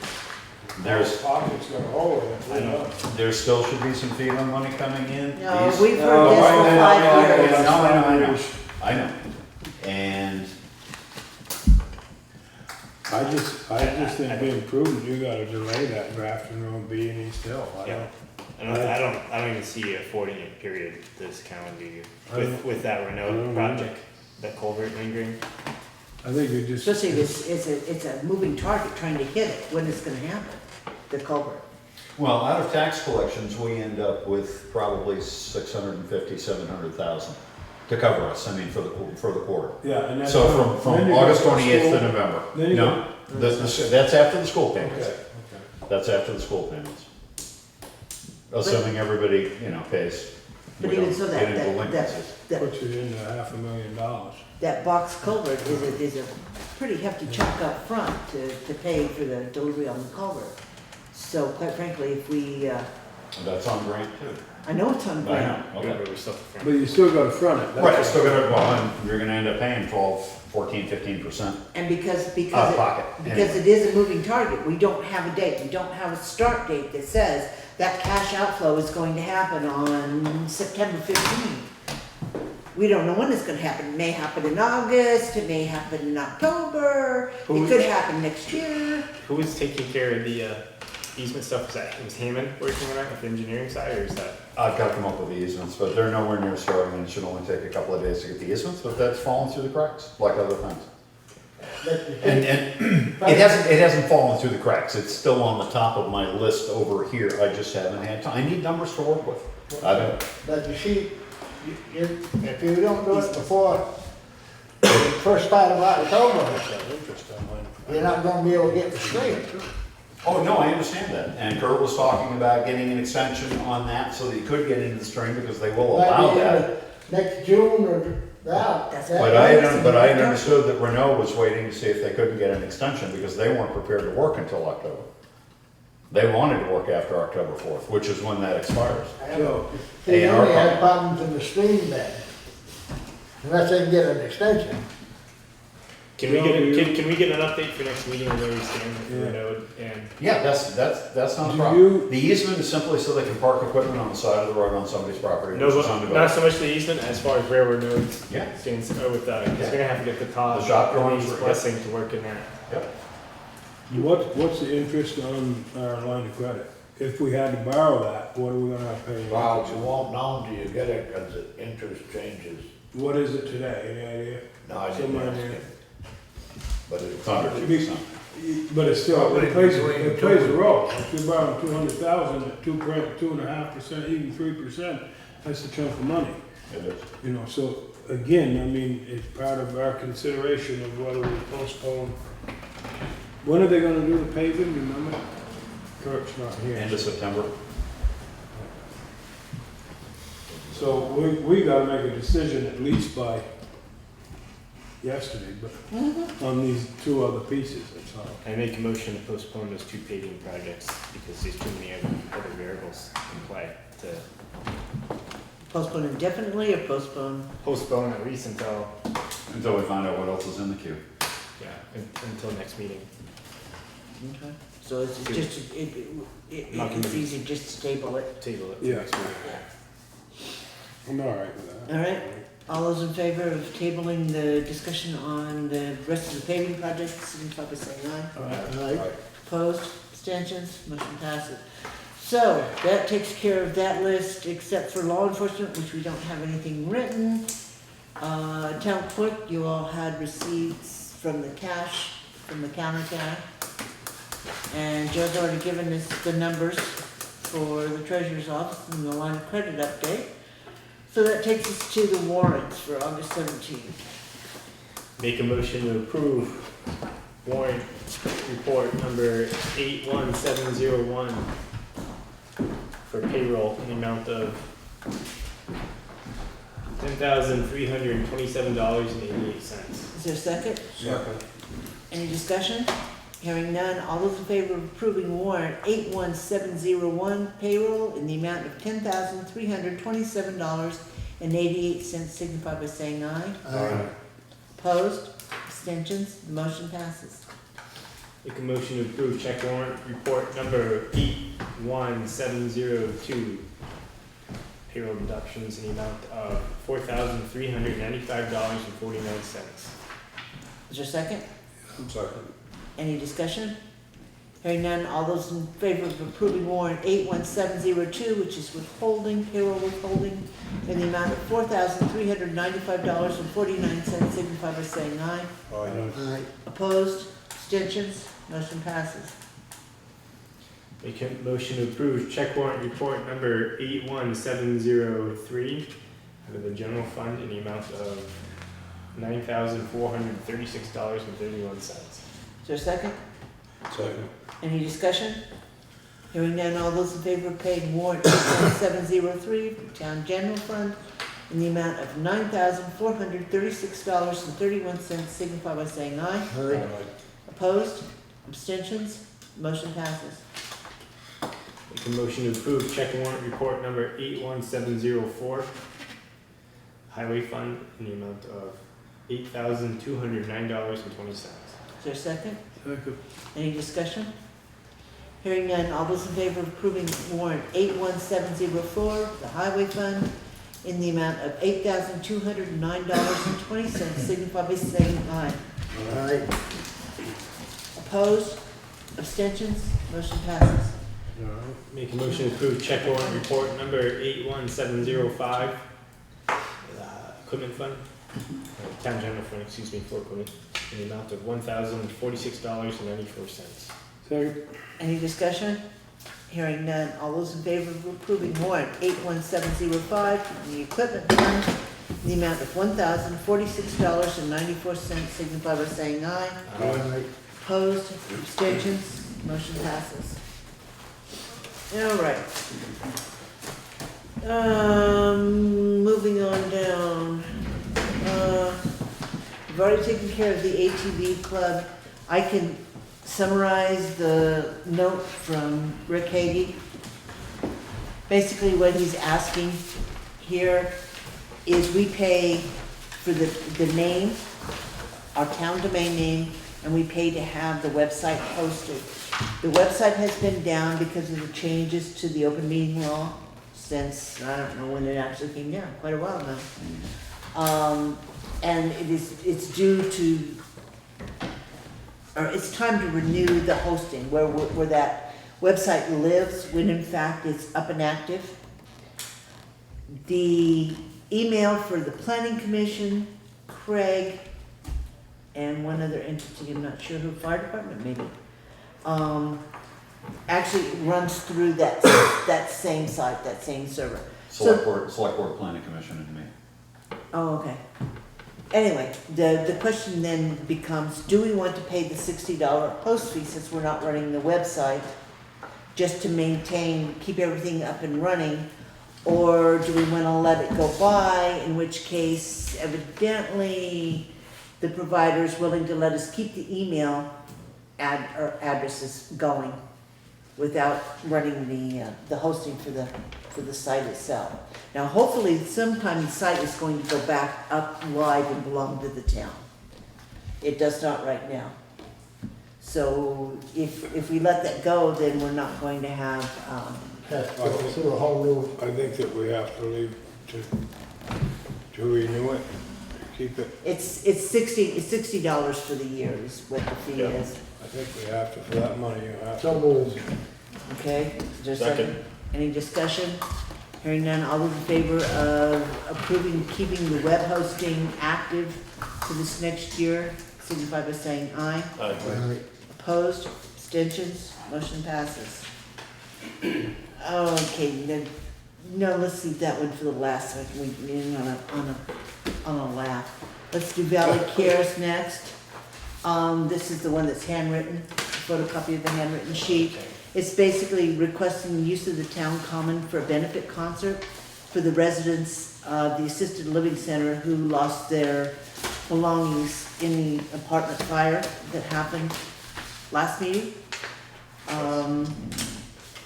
S9: there's,
S2: pocket's gonna hold it.
S9: I know, there still should be some FEMA money coming in.
S1: No,
S9: These-
S1: we've
S2: No,
S1: heard this
S2: I
S1: for
S2: know,
S1: 5 years.
S9: I know. And
S2: I just think being prudent, you gotta delay that Grafton Road B and East Hill.
S11: Yeah. I don't even see affording it, period, this calendar year, with that
S2: I don't
S11: Renault
S2: know.
S11: project, that culvert lingering.
S2: I think you just.
S1: Especially if it's a moving target trying to hit it, when it's gonna happen, the culvert.
S9: well, out of tax collections, we end up with probably 650, 700,000 to cover us, I mean, for the quarter.
S2: Yeah, and that's.
S9: So
S2: then
S9: from
S2: you
S9: August
S2: got
S9: 28th to
S2: school.
S9: November.
S2: Then you
S9: No, that's after the school payments.
S2: Okay,
S9: That's after the school payments. Assuming everybody, you know, pays.
S1: But
S9: We
S1: even
S9: don't
S1: so,
S9: get into delinquencies.
S2: okay. Puts you into $500,000.
S1: that box culvert is a pretty hefty chunk up front to pay for the delivery on the culvert. So quite frankly, if we,
S9: That's on grant too.
S1: I know it's on
S9: I
S1: grant,
S9: know, okay.
S11: But we're still.
S2: But you still gotta front it.
S9: Right, it's still gonna, well, and you're gonna end up paying 12, 14, 15%.
S1: and because
S9: Out of pocket,
S1: because it is a moving target, we don't have a date, we don't have a start date that says that cash outflow is going to happen on September 15th. We don't know when it's gonna happen, it may happen in August, it may happen in October, it could happen next year.
S11: Who was taking care of the easement stuff? Was Hammond working on that with the engineering side, or is that?
S9: I've got to come up with the easements, but they're nowhere near starting, and it should only take a couple of days to get the easements, but that's fallen through the cracks, like other things. And it hasn't fallen through the cracks, it's still on the top of my list over here, I just haven't had time, I need numbers to work with.
S13: But you see, if you don't do it before the first part of October, you're not gonna be able to get the straight.
S9: Oh, no, I understand that, and Kurt was talking about getting an extension on that so that you could get into the spring, because they will allow that.
S13: Next June or that.
S9: But I had understood that Renault was waiting to see if they couldn't get an extension, because they weren't prepared to work until October. They wanted to work after October 4th, which is when that expires.
S13: They only had problems in the stream bed. Unless they can get an extension.
S11: Can we get an update for next meeting where we stand with the road and?
S9: Yeah, that's not a
S2: Do
S9: problem.
S2: you-
S9: The easement is simply so they can park equipment on the side of the road on somebody's property,
S11: No,
S9: which is
S11: not
S9: undeveloped.
S11: so much the easement as far as railroad roads.
S9: Yeah.
S11: Stands with because we're gonna have to get the top.
S9: The shop drawings were-
S11: blessing to work in that.
S9: Yep.
S2: What's the interest on our line of credit? If we had to borrow that, what are we gonna have to pay?
S6: Well, you won't know until you get it, cause the interest changes.
S2: What is it today, any idea?
S6: No, I didn't
S2: Somewhere
S6: ask
S2: near-
S6: it. But it's
S9: It's under 2%.
S2: But it's still,
S6: Probably
S2: it plays
S6: between
S2: a
S6: two.
S2: role. If you're borrowing 200,000 at 2.5%, even 3%, that's a chunk of money.
S9: It is.
S2: You know, so again, I mean, it's part of our consideration of whether we postpone. When are they gonna do the paving, remember? Kirk's not here.
S9: End of September.
S2: So we gotta make a decision at least by yesterday, but on these two other pieces, that's all.
S11: I make a motion to postpone those two paving projects because there's too many other variables in play to
S1: Postpone indefinitely or postpone?
S11: postpone at least until,
S9: Until we find out what else is in the queue.
S11: until next meeting.
S1: Okay. So it's just, it's easy just to table it.
S11: Table it.
S2: Yeah.
S11: Next meeting.
S2: I'm all right with that.
S1: All right, All those in favor of tabling the discussion on the rest of the paving projects, signify by saying aye.
S13: Aye.
S1: Opposed, abstentions, motion passes. So, that takes care of that list, except for law enforcement, which we don't have anything written. Town clerk, you all had receipts from the cash, from the counter cash. And Joe's already given us the numbers for the treasurer's office and the line of credit update. So that takes us to the warrants for August 17th.
S11: Make a motion to approve warrant report number 81701 for payroll in the amount of $10,327.88.
S1: Is there a second?
S2: Second.
S1: Any discussion? Hearing none, all those in favor of approving warrant 81701 payroll in the amount of $10,327.88 signify by saying aye.
S13: Aye.
S1: Opposed? Abstentions? The motion passes.
S11: Make a motion to approve check warrant report number 81702. Payroll deductions in the amount of $4,395.49.
S1: Is there a second?
S2: Second.
S1: Any discussion? Hearing none, all those in favor of approving warrant 81702, which is withholding, payroll withholding, in the amount of $4,395.49 signify by saying aye.
S13: Aye.
S1: Opposed? Abstentions? Motion passes.
S11: Make a motion to approve check warrant report number 81703 out of the general fund in the amount of $9,436.31.
S1: Is there a second?
S2: Second.
S1: Any discussion? Hearing none, all those in favor of paying warrant 81703 from Town General Fund in the amount of $9,436.31 signify by saying aye.
S13: Aye.
S1: Opposed? Abstentions? Motion passes.
S11: Make a motion to approve check warrant report number 81704 highway fund in the amount of $8,209.20.
S1: Is there a second?
S2: Second.
S1: Any discussion? Hearing none, all those in favor of approving warrant 81704, the highway fund, in the amount of $8,209.20 signify by saying aye.
S13: Aye.
S1: Opposed? Abstentions? Motion passes.
S11: Make a motion to approve check warrant report number 81705 equipment fund, town general fund, excuse me, for equipment in the amount of $1,046.94.
S2: Second.
S1: Any discussion? Hearing none, all those in favor of approving warrant 81705 from the equipment fund in the amount of $1,046.94 signify by saying aye.
S13: Aye.
S1: Opposed? Abstentions? Motion passes. All right. Moving on down. We've already taken care of the ATV Club. I can summarize the note from Rick Hege. Basically what he's asking here is we pay for the name, our town domain name, and we pay to have the website hosted. The website has been down because of the changes to the open meeting law since, I don't know when it actually came down, quite a while now. And it's due to, or it's time to renew the hosting where that website lives, when in fact it's up and active. The email for the planning commission, Craig, and one other entity, I'm not sure who, fire department maybe, actually runs through that same site, that same server.
S9: Select board planning commission and me.
S1: Oh, okay. Anyway, the question then becomes, do we want to pay the $60 host fee since we're not running the website, just to keep everything up and running? Or do we want to let it go by, in which case evidently the provider is willing to let us keep the email addresses going without running the hosting for the site itself. Now, hopefully, sometime the site is going to go back up live and belong to the town. It does not right now. So if we let that go, then we're not going to have,
S13: Has to go through a whole new,
S2: I think that we have to leave To renew it, keep it.
S1: It's $60 for the year is what the fee
S2: Yeah.
S1: is.
S2: I think we have to, for that money, you have to.
S13: So moved.
S1: Okay, is there a
S11: Second.
S1: second? Any discussion? Hearing none, all those in favor of approving keeping the web hosting active for this next year, signify by saying aye. Opposed, abstentions, motion passes. Okay, then, no, let's leave that one for the last, so I can we in on a laugh. Let's do Valley Cares next. This is the one that's handwritten, photocopy of the handwritten sheet. It's basically requesting use of the town common for a benefit concert for the residents of the assisted living center who lost their belongings in the apartment fire that happened last meeting.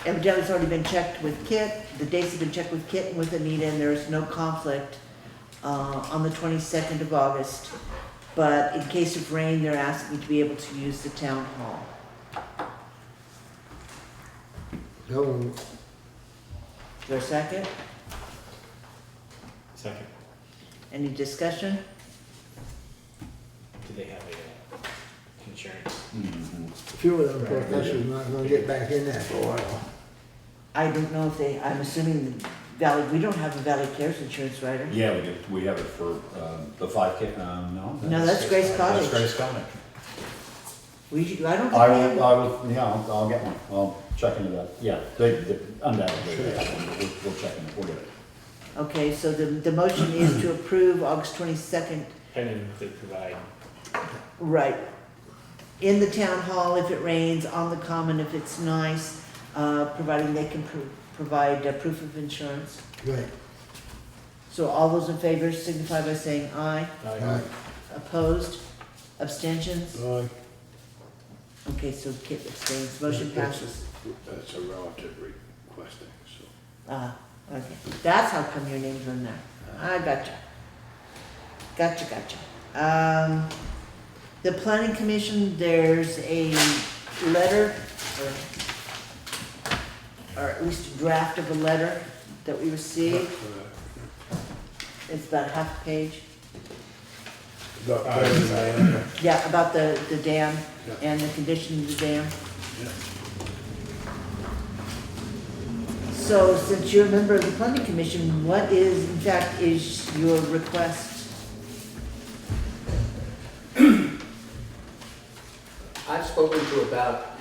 S1: Evidently it's already been checked with Kit, the dates have been checked with Kit and with Anita, and there is no conflict on the 22nd of August. But in case of rain, they're asking to be able to use the town hall.
S13: So moved.
S1: Is there a second?
S11: Second.
S1: Any discussion?
S11: Do they have a insurance?
S9: Mhm.
S13: A few of them professors not gonna get back in there for a while.
S1: I don't know if they, I'm assuming the Valley, we don't have a Valley Cares insurance rider.
S9: Yeah, we have it for, the 5K, no?
S1: No, that's Grace Cottage.
S9: That's Grace Cottage.
S1: I don't think
S9: I
S1: we
S9: will,
S1: have.
S9: yeah, I'll get one, I'll check into that, yeah, they undoubtedly, they have one, but we'll check into it, we'll get it.
S1: Okay, so the motion is to approve August 22nd,
S11: Pending if they provide.
S1: right, in the town hall if it rains, on the common if it's nice, providing they can provide proof of insurance.
S13: Right.
S1: So all those in favor signify by saying aye.
S13: Aye.
S1: Opposed? Abstentions?
S2: Aye.
S1: Okay, so Kit abstains, motion passes.
S2: That's a relative requesting, so.
S1: Okay, that's how come your name's on there. I gotcha. Gotcha. The planning commission, there's a letter, or at least a draft of a letter that we received. It's about half a page. Yeah, about the dam and the condition of the dam. So since you're a member of the planning commission, what is, in fact, is your request?
S14: I've spoken to about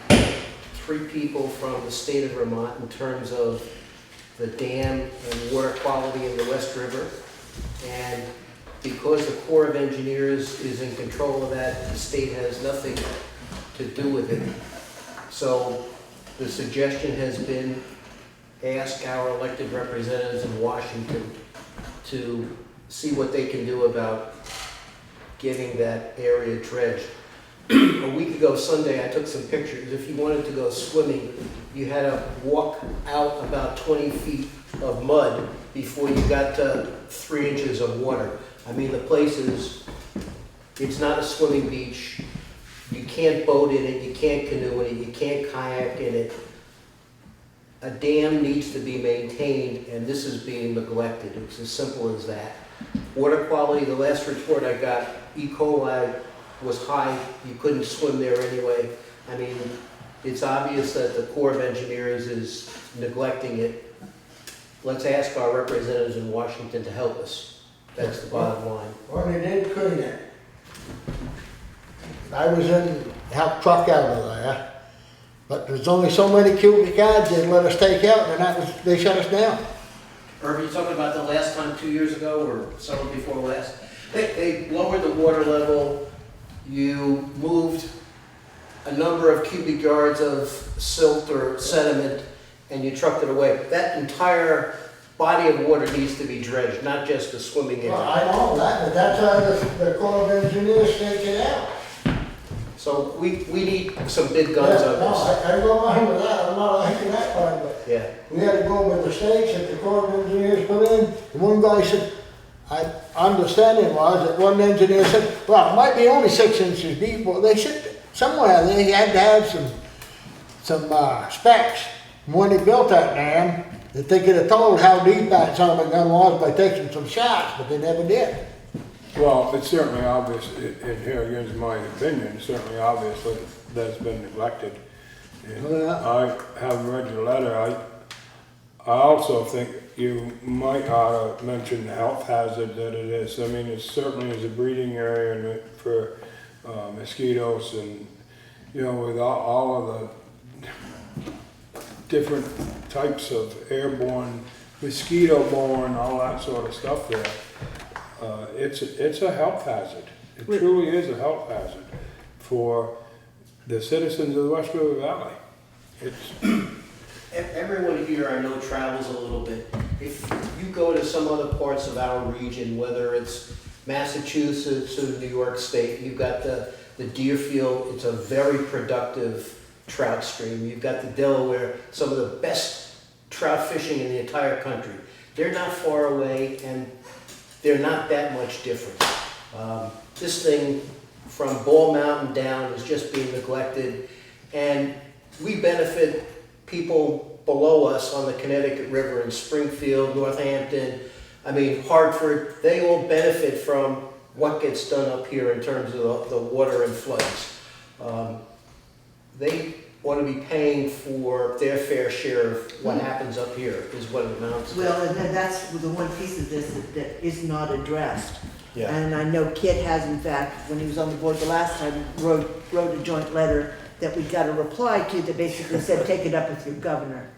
S14: 3 people from the state of Vermont in terms of the dam and water quality in the West River. And because the Corps of Engineers is in control of that, the state has nothing to do with it. So the suggestion has been ask our elected representatives in Washington to see what they can do about getting that area dredged. A week ago Sunday, I took some pictures. If you wanted to go swimming, you had to walk out about 20 feet of mud before you got to 3 inches of water. I mean, the place is, it's not a swimming beach. You can't boat in it, you can't canoe in it, you can't kayak in it. A dam needs to be maintained, and this is being neglected. It's as simple as that. Water quality, the last report I got, E. coli was high. You couldn't swim there anyway. I mean, it's obvious that the Corps of Engineers is neglecting it. Let's ask our representatives in Washington to help us. That's the bottom line.
S13: Well, they did clean it. I was in, helped truck out of there, but there's only so many cubic yards they'd let us take out, and that was, they shut us down.
S14: Irv, you talking about the last time, 2 years ago, or summer before last? They lowered the water level. You moved a number of cubic yards of silt or sediment, and you trucked it away. That entire body of water needs to be dredged, not just the swimming area.
S13: Well, I know that, but that's how the Corps of Engineers take it out.
S14: So we need some big guns
S13: Yeah,
S14: on
S13: no,
S14: this.
S13: I go along with that, I'm not liking that part, but
S14: Yeah.
S13: we had to go with the stakes that the Corps of Engineers put in. And one guy said, I understanding was that one engineer said, well, it might be only 6 inches deep. Well, they said somewhere they had to have some specs. And when they built that dam, that they could have told how deep that son of a gun was by taking some shots, but they never did.
S2: Well, it's certainly obvious, and here again is my opinion, it's certainly obvious that that's been neglected. And
S13: Oh, yeah.
S2: I haven't read your letter, I also think you might ought to mention the health hazard that it is. I mean, it certainly is a breeding area for mosquitoes and, you know, with all of the different types of airborne, mosquito-borne, all that sort of stuff there. It's a health hazard. It truly is a health hazard for the citizens of the West River Valley. It's
S14: Everyone here I know travels a little bit. If you go to some other parts of our region, whether it's Massachusetts or New York State, you've got the Deerfield, it's a very productive trout stream. You've got the Delaware, some of the best trout fishing in the entire country. They're not far away and they're not that much different. This thing from Ball Mountain down is just being neglected, and we benefit people below us on the Connecticut River in Springfield, Northampton, I mean Hartford. They all benefit from what gets done up here in terms of the water and floods. They want to be paying for their fair share of what happens up here, is what it amounts to.
S1: Well, and then that's the one piece of this that is not addressed.
S11: Yeah.
S1: And I know Kit has, in fact, when he was on the board the last time, wrote a joint letter that we got a reply to that basically said, take it up with your governor.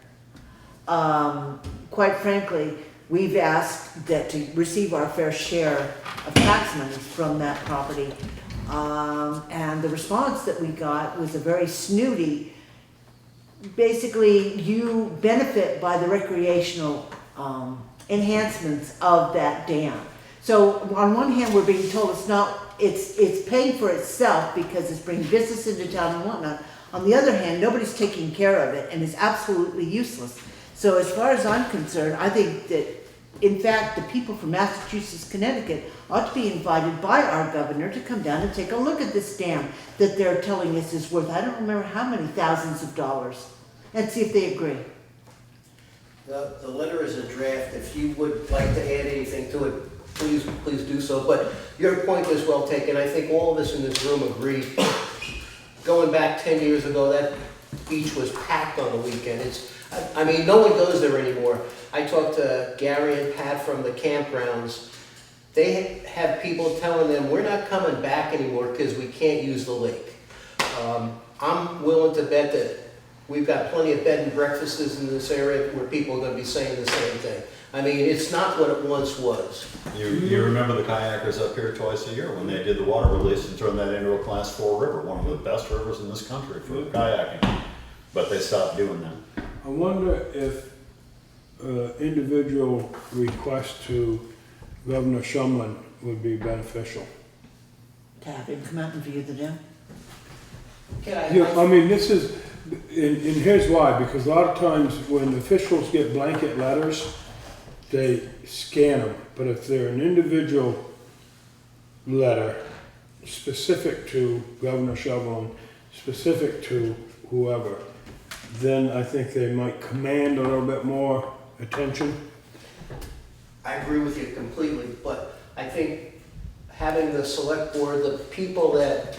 S1: Quite frankly, we've asked that to receive our fair share of tax money from that property. And the response that we got was a very snooty, basically you benefit by the recreational enhancements of that dam. So on one hand, we're being told it's paying for itself because it's bringing business into town and whatnot. On the other hand, nobody's taking care of it and it's absolutely useless. So as far as I'm concerned, I think that, in fact, the people from Massachusetts, Connecticut ought to be invited by our governor to come down and take a look at this dam that they're telling us is worth, I don't remember how many thousands of dollars, and see if they agree.
S14: The letter is a draft. If you would like to add anything to it, please do so. But your point is well taken. I think all of us in this room agree. Going back 10 years ago, that beach was packed on the weekend. I mean, no one goes there anymore. I talked to Gary and Pat from the campgrounds. They have people telling them, we're not coming back anymore because we can't use the lake. I'm willing to bet that we've got plenty of bed and breakfasts in this area where people are going to be saying the same thing. I mean, it's not what it once was.
S9: You remember the kayakers up here twice a year when they did the water release and turned that into a class 4 river, one of the best rivers in this country for kayaking. But they stopped doing that.
S2: I wonder if individual request to Governor Shumlin would be beneficial.
S1: To have him come out and view the dam?
S2: Yeah, I mean, this is, and here's why, because a lot of times when officials get blanket letters, they scan them, but if they're an individual letter specific to Governor Shumlin, specific to whoever, then I think they might command a little bit more attention.
S14: I agree with you completely, but I think having the select board, the people that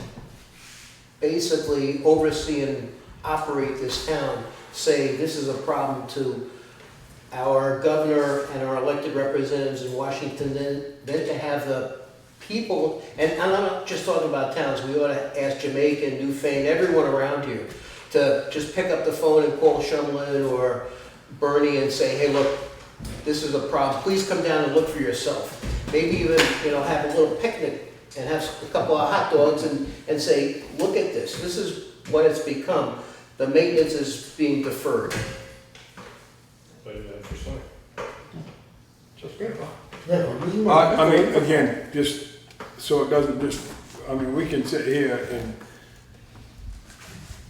S14: basically oversee and operate this town, say this is a problem to our governor and our elected representatives in Washington, then to have the people, and I'm not just talking about towns, we ought to ask Jamaica, Newfane, everyone around here, to just pick up the phone and call Shumlin or Bernie and say, hey, look, this is a problem. Please come down and look for yourself. Maybe even, have a little picnic and have a couple of hot dogs and say, look at this. This is what it's become. The maintenance is being deferred.
S2: I mean, again, just so it doesn't we can sit here and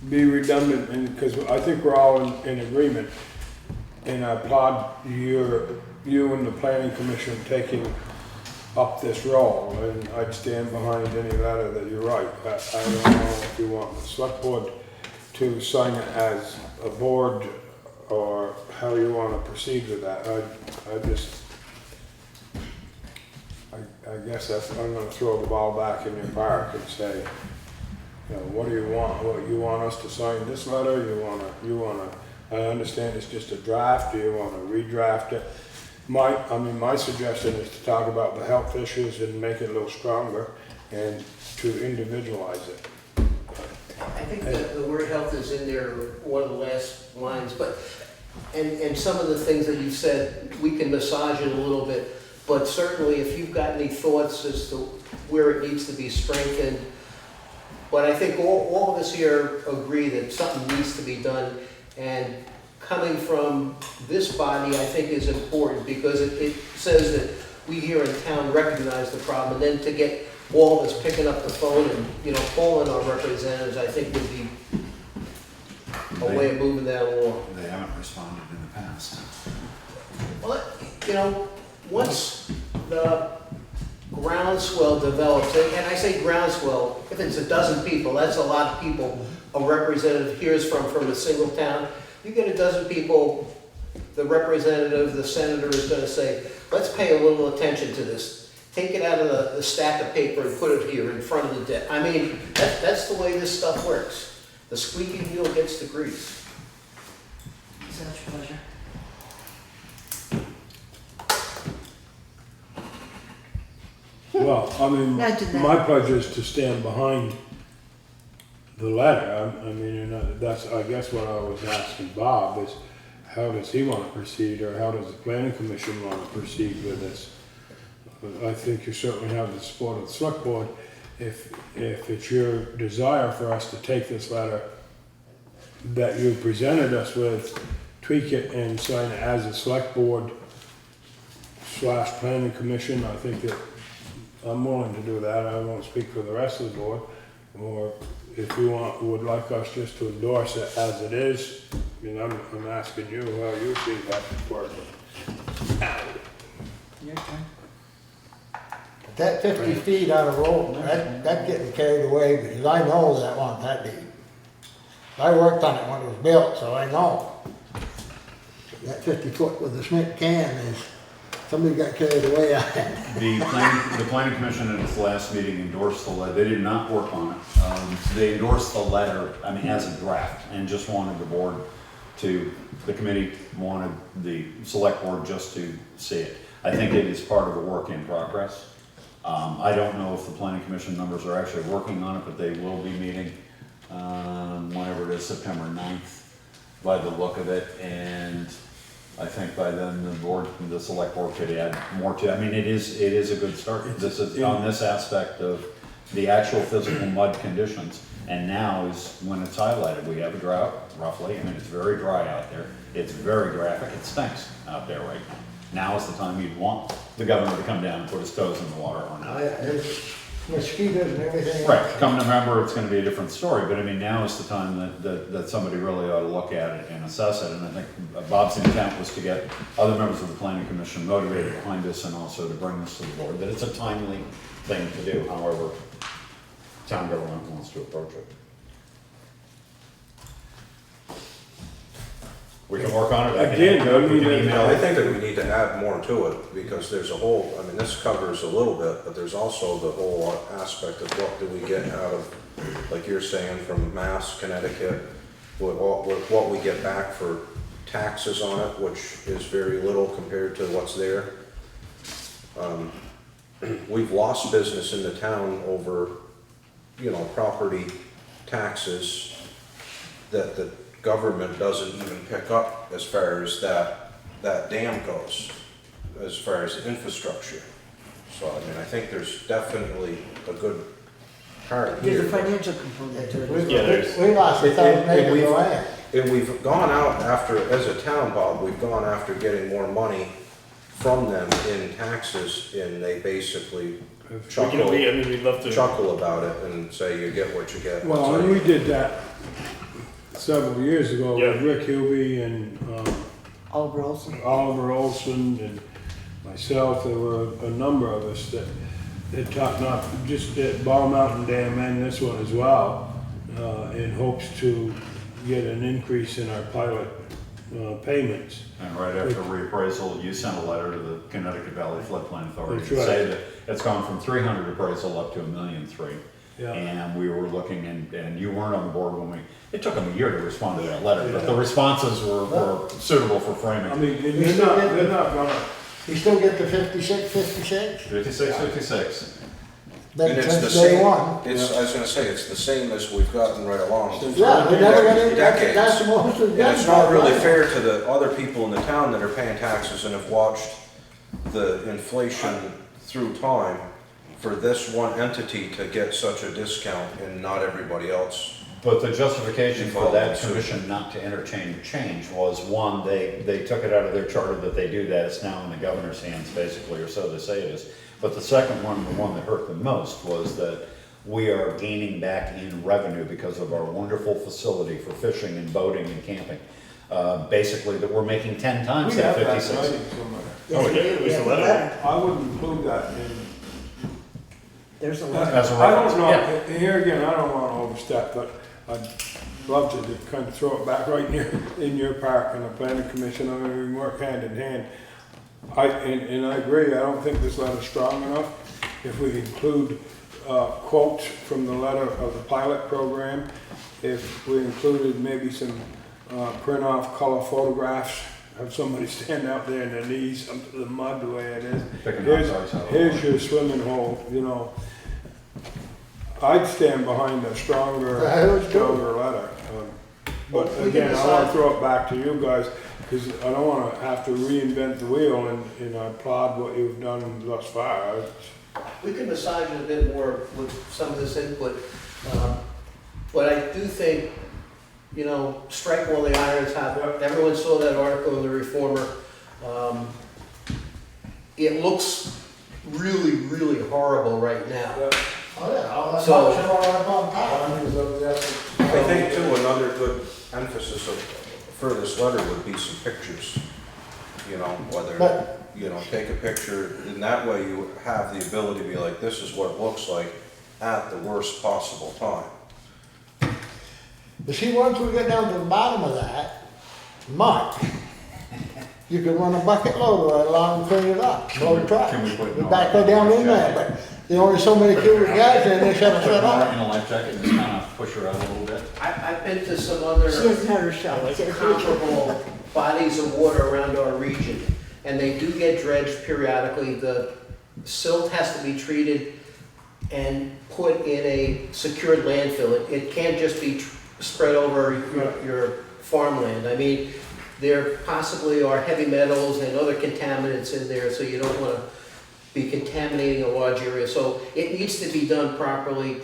S2: be redundant, and because I think we're all in agreement, and I applaud you and the planning commission taking up this role, and I'd stand behind any letter that you write. I don't know if you want the select board to sign it as a board or how you wanna proceed with that. I guess I'm gonna throw the ball back in your park and say, you know, what do you want? What, you want us to sign this letter? You wanna, I understand it's just a draft, do you wanna redraft it? My suggestion is to talk about the health issues and make it a little stronger and to individualize it.
S14: I think the word health is in there, one of the last lines, but, and some of the things that you said, we can massage it a little bit, but certainly if you've got any thoughts as to where it needs to be strengthened, but I think all of us here agree that something needs to be done, and coming from this body, I think is important, because it says that we here in town recognize the problem, and then to get all of us picking up the phone and, you know, calling our representatives, I think would be a way of moving that along.
S9: They haven't responded in the past.
S14: Well, you know, once the groundswell develops, and I say groundswell, if it's a dozen people, that's a lot of people a representative hears from a single town. You get a dozen people, the representative, the senator is gonna say, let's pay a little attention to this. Take it out of the stack of paper and put it here in front of the desk. I mean, that's the way this stuff works. The squeaky wheel gets the grease.
S1: Such pleasure.
S2: Well, I mean,
S1: Imagine that.
S2: my pledge is to stand behind the letter. I mean, you know, that's, I guess what I was asking Bob is, how does he want to proceed, or how does the planning commission want to proceed with this? I think you certainly have the support of the select board. If it's your desire for us to take this letter that you presented us with, tweak it and sign it as a select board / planning commission, I think that I'm willing to do that. I won't speak for the rest of the board. Or if you would like us just to endorse it as it is, I mean, I'm asking you how you see that working.
S1: Your turn.
S13: That 50 feet on a road, that's getting carried away, because I know that wasn't that deep. I worked on it when it was built, so I know. That 50 foot with the cement can is, somebody got carried away on it.
S9: The planning commission at its last meeting endorsed the letter. They did not work on it. They endorsed the letter, I mean, as a draft, and just wanted the board to, the committee wanted the select board just to see it. I think it is part of a work in progress. I don't know if the planning commission members are actually working on it, but they will be meeting whenever it is, September 9th, by the look of it. And I think by then the select board could add more to it. I mean, it is a good start. This is on this aspect of the actual physical mud conditions. And now is when it's highlighted. We have a drought, roughly. I mean, it's very dry out there. It's very graphic. It stinks out there right now. Now is the time you'd want the governor to come down and put his toes in the water or not.
S13: There's mosquitoes and everything.
S9: Right, come November, it's gonna be a different story, but I mean, now is the time that somebody really ought to look at it and assess it. And I think Bob's intent was to get other members of the planning commission motivated behind this, and also to bring this to the board, that it's a timely thing to do, however town government wants to approach it. We can work on it.
S2: Again, I mean,
S8: I think that we need to add more to it, because there's a whole, I mean, this covers a little bit, but there's also the whole aspect of what do we get out of, like you're saying, from Mass, Connecticut, with what we get back for taxes on it, which is very little compared to what's there. We've lost business in the town over, you know, property taxes that the government doesn't even pick up as far as that dam goes, as far as infrastructure. So, I mean, I think there's definitely a good part
S1: There's a
S8: here.
S1: financial component to it.
S11: Yeah, there's-
S13: We lost 1,000 acres of land.
S8: And we've gone out after, as a town, Bob, we've gone after getting more money from them in taxes, and they basically
S11: we'd love to.
S8: chuckle about it and say, you get what you get.
S2: Well, and we did that several years ago with
S11: Yeah.
S2: Rick Hubie and
S1: Oliver Olson.
S2: Oliver Olson and myself. There were a number of us that talked, not just at Ball Mountain Dam and this one as well, in hopes to get an increase in our pilot payments.
S9: And right after reappraisal, you sent a letter to the Connecticut Valley Floodplain Authority
S2: That's
S9: to
S2: right.
S9: say that it's gone from 300 appraisal up to $1.3 million.
S2: Yeah.
S9: And we were looking, and you weren't on the board when it took them a year to respond to that letter, but the responses were suitable for
S2: I
S9: framing.
S2: mean, they're not gonna,
S13: You still get the 56?
S9: 56.
S13: Then
S10: And it's the
S13: since day
S10: same,
S13: one.
S10: it's, I was gonna say, it's the same as we've gotten right along.
S13: Yeah, we never got any,
S10: Decades.
S13: that's the most we've
S10: And
S13: done.
S10: it's not really fair to the other people in the town that are paying taxes and have watched the inflation through time for this one entity to get such a discount and not everybody else.
S9: But the justification for that commission not to entertain change was, one, they took it out of their charter that they do that, it's now in the governor's hands basically, or so they say it is. But the second one, the one that hurt the most, was that we are gaining back in revenue because of our wonderful facility for fishing and boating and camping. Basically, that we're making 10 times
S2: we
S9: that
S2: have that
S9: 56.
S2: writing somewhere.
S1: Yes, we do.
S11: it was
S1: We have
S11: a letter.
S2: I wouldn't include that in.
S1: There's a letter.
S9: As a
S2: I don't
S9: reference,
S2: know,
S9: yeah.
S2: here again, I don't wanna overstep, but I'd love to just kind of throw it back right in your park, and the planning commission, I mean, we work hand in hand. And I agree, I don't think this letter's strong enough. If we include quotes from the letter of the pilot program, if we included maybe some print-off color photographs, have somebody stand out there in their knees, under the mud the way it is.
S9: Picking hot dogs out of the
S2: Here's
S9: water.
S2: your swimming hole, you know. I'd stand behind a stronger letter. But
S14: We can
S2: again, I wanna
S14: decide.
S2: throw it back to you guys, because I don't wanna have to reinvent the wheel, and I applaud what you've done thus far.
S14: We can massage it a bit more with some of this input. But I do think, you know, strike while the iron's hot. Everyone saw that article in the Reformer. It looks really, really horrible right now.
S13: Oh, yeah, all that
S14: So-
S13: box all up on top.
S10: I think too, another good emphasis for this letter would be some pictures. You know, whether,
S13: But-
S10: you know, take a picture, and that way you have the ability to be like, this is what it looks like at the worst possible time.
S13: But see, once we get down to the bottom of that, muck, you can run a bucket loader right along and clean it up, blow the truck.
S9: Can we put
S13: We're
S9: no
S13: back way down in there, but there's only so many cubic yards in there, shut
S9: Put
S13: it
S9: Nora
S13: up.
S9: in a life jacket and just kind of push her out a little bit.
S14: I've been to some other
S1: She hasn't had her shot.
S14: comparable bodies of water around our region, and they do get dredged periodically. The silt has to be treated and put in a secured landfill. It can't just be spread over your farmland. I mean, there possibly are heavy metals and other contaminants in there, so you don't want to be contaminating a large area. So it needs to be done properly.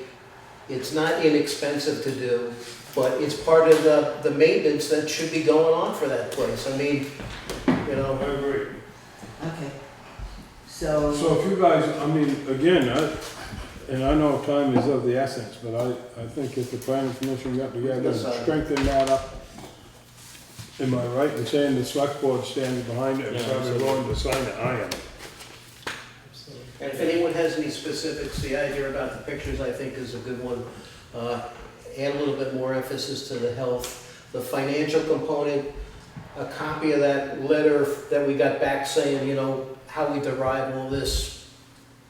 S14: It's not inexpensive to do, but it's part of the maintenance that should be going on for that place. I mean, you know.
S2: I agree.
S1: Okay. So,
S2: So if you guys, I mean, again, and I know time is of the essence, but I think if the planning commission got together and strengthened that up, am I right in saying the select board stands behind it and
S11: Yeah,
S2: probably
S11: absolutely.
S2: willing to sign it? I am.
S14: And if anyone has any specifics, the idea about the pictures, I think, is a good one. Add a little bit more emphasis to the health. The financial component, a copy of that letter that we got back saying, you know, how we derive all this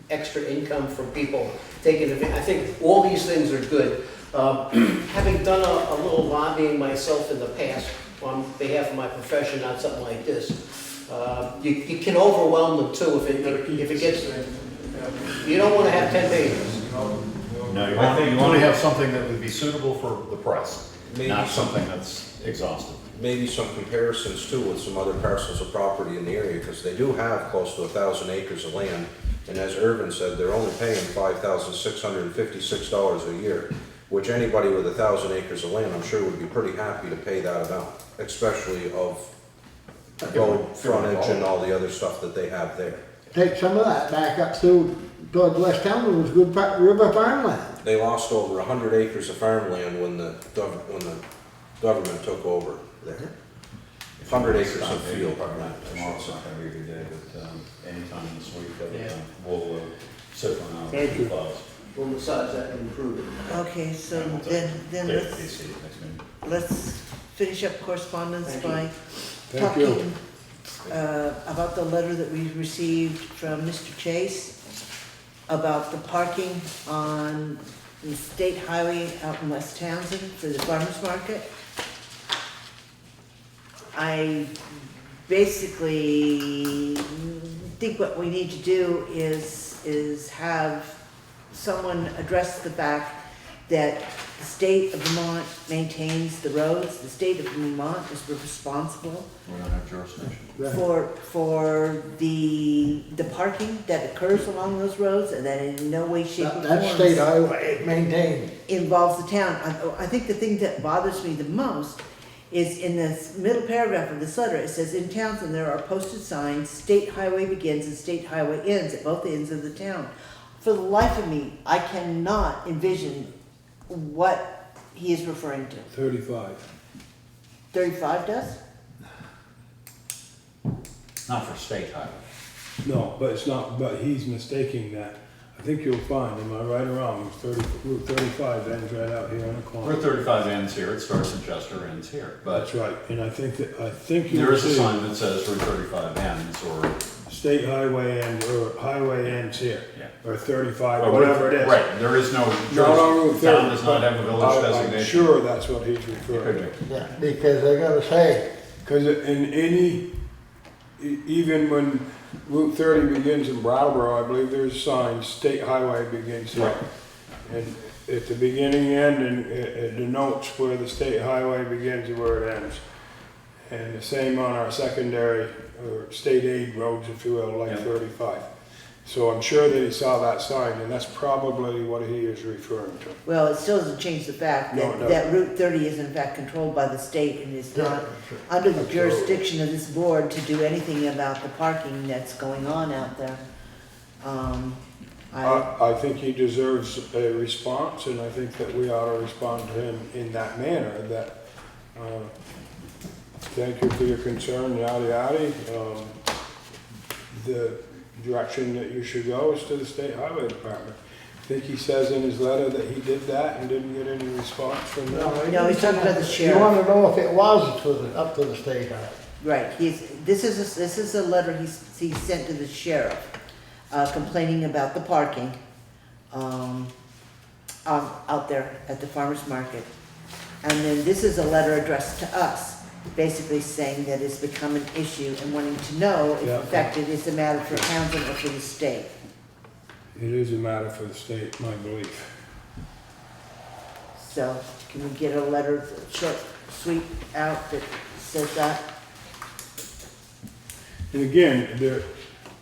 S14: extra income from people taking advantage. I think all these things are good. Having done a little lobbying myself in the past on behalf of my profession on something like this, you can overwhelm them too if it gets, you don't want to have 10 pages.
S9: No, you want to have something that would be suitable for the press,
S10: Maybe
S9: not
S10: some-
S9: something that's exhaustive.
S10: Maybe some comparisons too with some other parcels of property in the area, because they do have close to 1,000 acres of land. And as Irvin said, they're only paying $5,656 a year, which anybody with 1,000 acres of land, I'm sure would be pretty happy to pay that amount, especially of road frontage and all the other stuff that they have there.
S13: Take some of that back up through towards West Town, it was good river farmland.
S10: They lost over 100 acres of farmland when the government took over there. 100 acres of field.
S9: Tomorrow's not going to be a good day, but anytime this week,
S14: Yeah.
S9: we'll sit one out.
S2: Thank you.
S14: We'll massage that and improve it.
S1: okay, so then let's finish up correspondence
S14: Thank you.
S1: by
S2: Thank you.
S1: talking about the letter that we received from Mr. Chase about the parking on the state highway out in West Townsend for the farmer's market. I basically think what we need to do is have someone address the fact that the state of Vermont maintains the roads, the state of Vermont is responsible
S3: We don't have jurisdiction.
S1: for the parking that occurs along those roads, and that in no way, shape, or
S13: That's state
S1: form
S13: highway, maintained.
S1: involves the town. I think the thing that bothers me the most is in this middle paragraph of this letter, it says, in Townsend, there are posted signs, state highway begins and state highway ends at both ends of the town. For the life of me, I cannot envision what he is referring to.
S2: 35.
S1: 35 does?
S3: Not for state highway.
S2: No, but it's not, but he's mistaking that. I think you'll find, am I right or wrong, Route 35 ends right out here on the corner.
S3: Route 35 ends here, it starts in Chester, ends here. But
S2: That's right, and I think you
S3: there
S2: will
S3: is a
S2: see
S3: sign that says Route 35 ends, or
S2: state highway end, or highway ends here,
S3: Yeah.
S2: or 35,
S3: or
S2: whatever it is.
S3: Right, there is no,
S2: Not on Route 30.
S3: town does not have a village
S2: I'm
S3: designation.
S2: sure that's what he's
S3: It
S2: referring
S3: could
S2: to.
S3: be.
S13: Yeah, because I gotta say,
S2: Because in any, even when Route 30 begins in Brattleboro, I believe there's signs, state highway begins here. And at the beginning end, and it denotes where the state highway begins and where it ends. And the same on our secondary, or state aid roads, if you will, like
S3: Yeah.
S2: 35. So I'm sure that he saw that sign, and that's probably what he is referring to.
S1: Well, it still doesn't change the fact
S2: No,
S1: that,
S2: no.
S1: that Route 30 is in fact controlled by the state and is
S13: yeah,
S1: not
S13: sure.
S1: under the
S2: Absolutely.
S1: jurisdiction of this board to do anything about the parking that's going on out there.
S2: I think he deserves a response, and I think that we ought to respond to him in that manner, that, thank you for your concern, yada, yada. The direction that you should go is to the state highway department. I think he says in his letter that he did that and didn't get any response from them.
S1: No, he's talking about the
S13: You
S1: sheriff.
S13: wanna know if it was up to the state highway.
S1: Right, this is a letter he sent to the sheriff, complaining about the parking, out there at the farmer's market. And then this is a letter addressed to us, basically saying that it's become an issue and wanting to know if
S2: Yeah.
S1: in fact it is a matter for Townsend or for the state.
S2: It is a matter for the state, my belief.
S1: So, can we get a letter, short, sweet, out that says that?
S2: And again,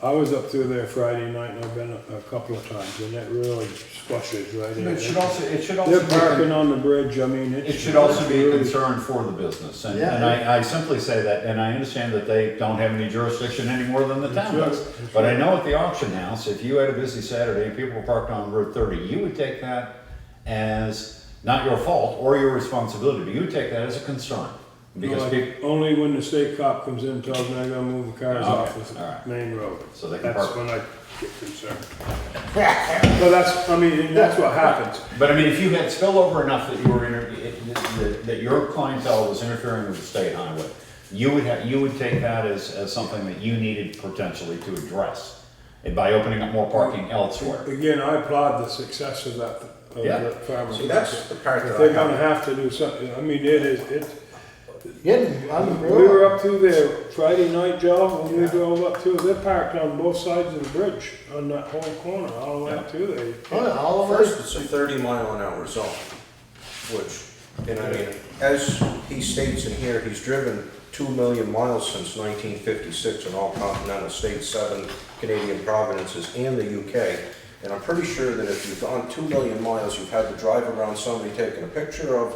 S2: I was up through there Friday night, and I've been a couple of times, and it really squashes right in.
S3: It should also
S2: They're
S3: be
S2: parking on the bridge, I mean,
S3: It should also be a
S2: really-
S3: concern for the business, and
S13: Yeah.
S3: I simply say that, and I understand that they don't have any jurisdiction any more than the
S2: That's
S3: town
S2: right,
S3: does.
S2: that's
S3: But I
S2: right.
S3: know at the auction house, if you had a busy Saturday and people were parked on Route 30, you would take that as not your fault or your responsibility, but you would take that as a concern. Because
S2: No,
S3: people,
S2: only when the state cop comes in and tells me I gotta move the cars
S3: Okay,
S2: off the
S3: all right.
S2: main road.
S3: So they can
S2: That's
S3: park.
S2: when I get concerned. But that's, I mean, and that's what happens.
S3: but I mean, if you had spillover enough that you were, that your clientele was interfering with the state highway, you would take that as something that you needed potentially to address by opening up more parking elsewhere.
S2: Again, I applaud the success of that,
S3: Yeah.
S2: that farmer's
S10: See, that's
S2: market.
S10: the part
S2: If
S10: that
S2: they're
S10: I
S2: gonna
S10: have.
S2: have to do something, I mean, it's,
S13: Yeah,
S2: we were up through there Friday night, Joe, when we drove up through, they're parked on both sides of the bridge, on that whole corner, all the way up through there.
S13: Oh, yeah, all of
S8: First,
S13: us.
S8: it's a 30-mile-an-hour zone, which, and I mean, as he states in here, he's driven 2 million miles since 1956 in all continental states, 7 Canadian provinces, and the UK. And I'm pretty sure that if you've gone 2 million miles, you've had to drive around somebody taking a picture of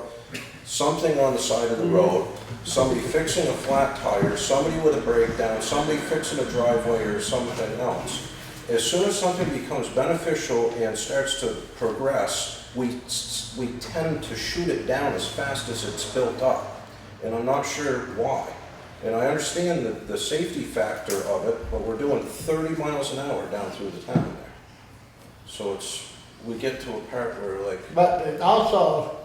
S8: something on the side of the road, somebody fixing a flat tire, somebody with a breakdown, somebody fixing a driveway or something else. As soon as something becomes beneficial and starts to progress, we tend to shoot it down as fast as it's built up. And I'm not sure why. And I understand the safety factor of it, but we're doing 30 miles an hour down through the town there. So we get to a part where like,
S13: But it also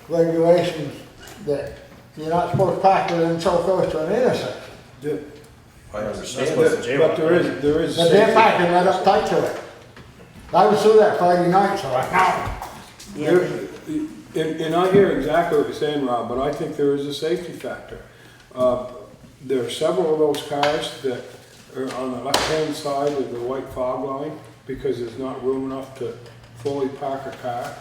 S13: regulations that You're not supposed to park within so close to an intersection.
S2: The-
S8: I
S11: That's
S8: understand
S11: supposed
S8: that.
S11: to jaywalk.
S2: But there is.
S13: But they're parking right up tight to it. I was through that Friday night, so I know.
S1: Yeah,
S2: And I hear exactly what you're saying, Rob, but I think there is a safety factor. There are several of those cars that are on the left-hand side of the white fog line because there's not room enough to fully park a car.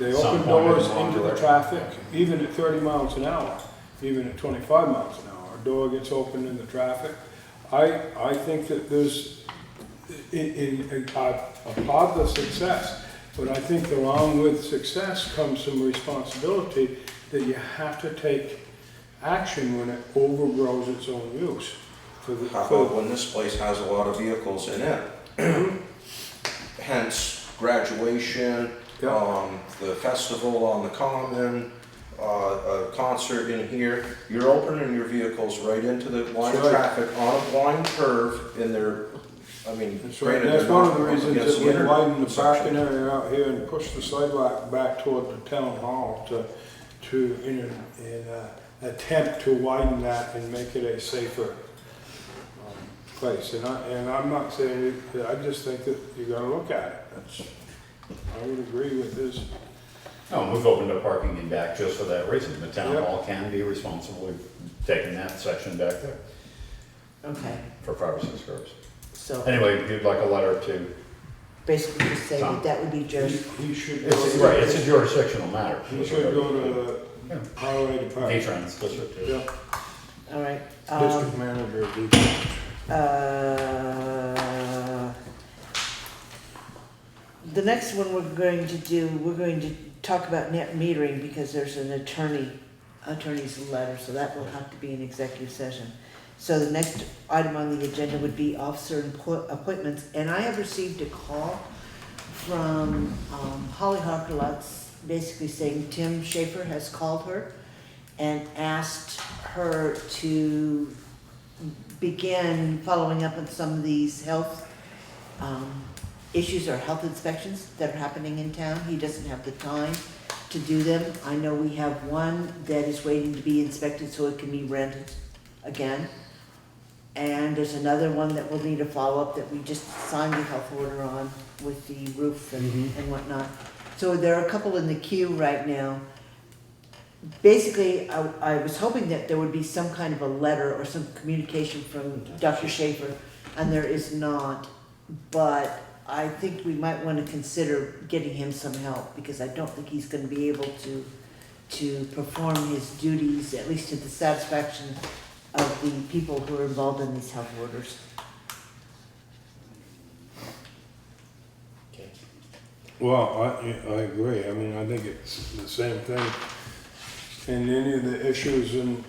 S2: They
S9: Some
S2: open
S9: point in
S2: doors
S9: the wrong
S2: into the
S9: direction.
S2: traffic, even at 30 miles an hour, even at 25 miles an hour. A door gets opened in the traffic. I think that there's, I applaud the success, but I think along with success comes some responsibility that you have to take action when it overgrows its own use.
S8: How about when this place has a lot of vehicles in it? Hence graduation,
S2: Yeah.
S8: the festival on the common, a concert in here. You're opening your vehicles right into the line of
S2: That's right.
S8: traffic on a blind curve in their, I mean,
S2: That's right.
S8: granted,
S2: That's
S8: they're
S2: one
S8: not
S2: of the reasons
S8: against
S2: that
S8: the
S2: we
S8: internet
S2: widened the parking
S8: section.
S2: area out here and pushed the sidewalk back toward the town hall to in an attempt to widen that and make it a safer place. And I'm not saying, I just think that you gotta look at it. I would agree with his.
S9: No, we've opened up parking in back just for that reason. The town
S2: Yep.
S9: hall can be responsibly taking that section back there
S1: okay,
S9: for 5 or 6 cars.
S1: so
S9: Anyway, you'd like a letter to,
S1: basically just say that that would be just,
S2: He should
S9: it's,
S2: go,
S9: right, it's a jurisdictional matter.
S2: he should go to the highway department.
S9: V-Trans district.
S2: Yeah,
S1: all right.
S2: district manager of V-Trans.
S1: The next one we're going to talk about net metering because there's an attorney's letter, so that will have to be an executive session. So the next item on the agenda would be officer appointments, and I have received a call from Holly Harkelotz, basically saying Tim Schaefer has called her and asked her to begin following up on some of these health issues or health inspections that are happening in town. He doesn't have the time to do them. I know we have one that is waiting to be inspected so it can be rented again. And there's another one that will need a follow-up that we just signed the health order on with the roof and whatnot. So there are a couple in the queue right now. Basically, I was hoping that there would be some kind of a letter or some communication from Dr. Schaefer, and there is not. But I think we might want to consider getting him some help, because I don't think he's going to be able to perform his duties, at least to the satisfaction of the people who are involved in these health orders.
S11: Okay.
S2: Well, I agree. I mean, I think it's the same thing. And any of the issues and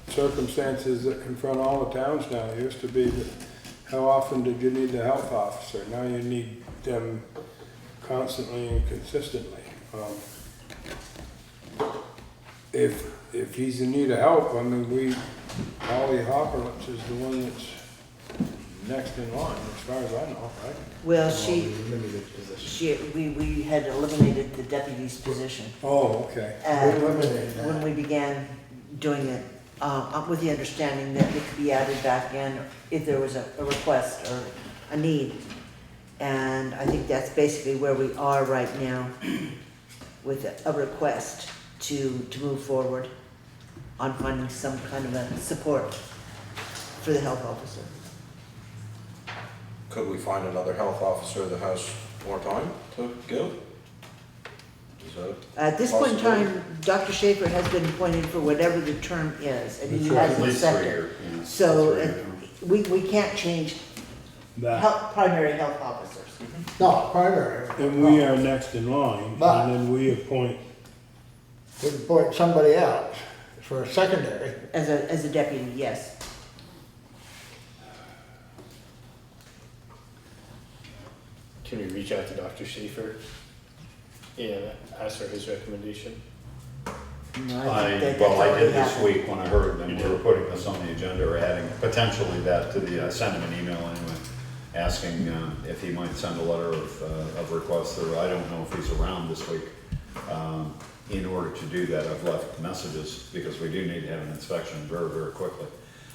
S2: circumstances that confront all the towns now, it used to be that how often did you need the health officer? Now you need them constantly and consistently. If he's in need of help, I mean, Holly Hopperlitz is the one that's next in line, as far as I know, right?
S1: Well,
S11: Limited position.
S1: we had eliminated the deputy's position.
S2: Oh, okay.
S1: And
S13: We eliminated that.
S1: when we began doing it, with the understanding that it could be added back in if there was a request or a need. And I think that's basically where we are right now with a request to move forward on finding some kind of a support for the health officer.
S8: Could we find another health officer that has more time to give? Is that
S1: At this point in
S8: possibility?
S1: time, Dr. Schaefer has been appointed for whatever the term is, and he
S2: That's right.
S1: hasn't
S9: At least 3
S1: accepted.
S9: years. yeah.
S1: So
S9: 3 years.
S1: we can't change
S2: That.
S1: primary health officers.
S13: No, primary.
S2: And we are next in line,
S13: But-
S2: and then we appoint.
S13: We appoint somebody else for a secondary.
S1: As a deputy, yes.
S11: Can we reach out to Dr. Schaefer? Yeah, ask for his recommendation.
S1: No,
S9: I
S1: think that
S9: well,
S1: that's
S9: I
S1: already
S9: did this
S1: happened.
S9: week when I heard them, we were putting this on the agenda, or adding potentially that to the, send him an email anyway, asking if he might send a letter of request, or I don't know if he's around this week. in order to do that, I've left messages, because we do need to have an inspection very, very quickly.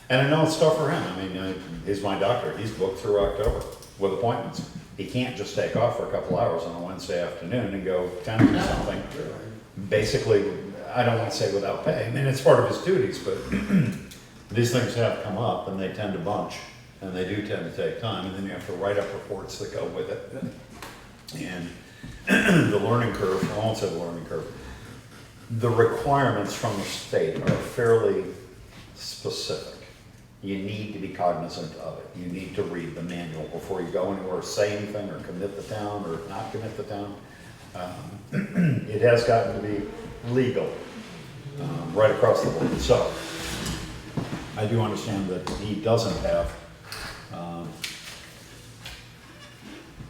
S9: And I know it's tough for him. I mean, he's my doctor. He's booked through October with appointments. He can't just take off for a couple hours on a Wednesday afternoon and go tend to something. Basically, I don't want to say without pay. I mean, it's part of his duties, but these things have come up and they tend to bunch, and they do tend to take time, and then you have to write up reports that go with it. And the learning curve, I won't say the learning curve, the requirements from the state are fairly specific. You need to be cognizant of it. You need to read the manual before you go anywhere, say anything, or commit the town, or not commit the town. It has gotten to be legal right across the board. So I do understand that he doesn't have